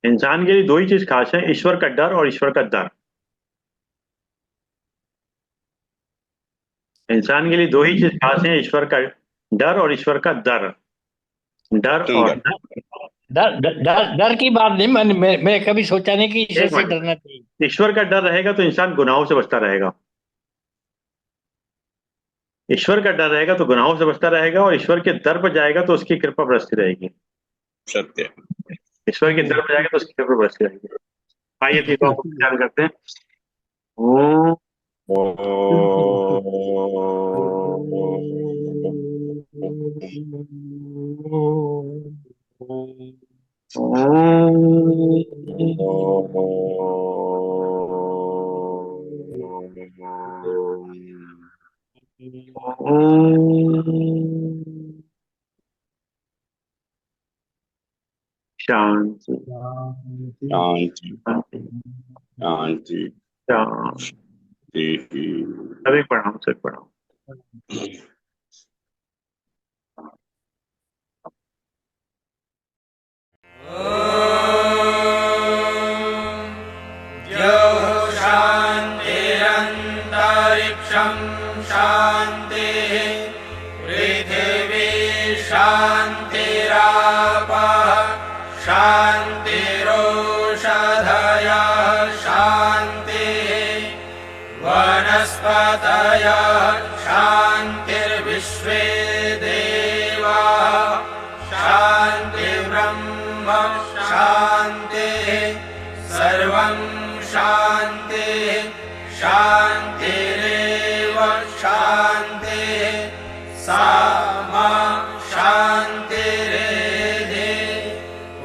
इंसान के लिए दो ही चीज खास है, ईश्वर का डर और ईश्वर का दर। इंसान के लिए दो ही चीज खास है, ईश्वर का डर और ईश्वर का दर। डर और सुंदर। डर की बात नहीं, मैं कभी सोचा नहीं कि ईश्वर एक से मिनट, डरना चाहिए। ईश्वर का डर रहेगा तो इंसान गुनाहों से बचता रहेगा। ईश्वर का डर रहेगा तो गुनाहों से बचता रहेगा, और ईश्वर के दर पर जाएगा तो उसकी कृपा बरसती रहेगी। सत्य। ईश्वर के दर पर जाएगा तो उसकी कृपा बरसती रहेगी। आइए तीनों को विचार करते हैं। ओम ओम शांति शांति शांति शांति शांति। शांति। सभी प्रणाम, सभी प्रणाम। शान्तिरन्तरिक्षं शान्तिः पृथिवी शान्तिरापः शान्तिरोषधयः शान्तिः वनस्पतयः शान्तिर्विश्वे देवाः शान्तिर्ब्रह्म शान्तिः सर्वं शान्तिः शान्तिरेव शान्तिः सा मा शान्तिरेधि।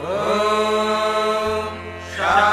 ॐ शान्ति।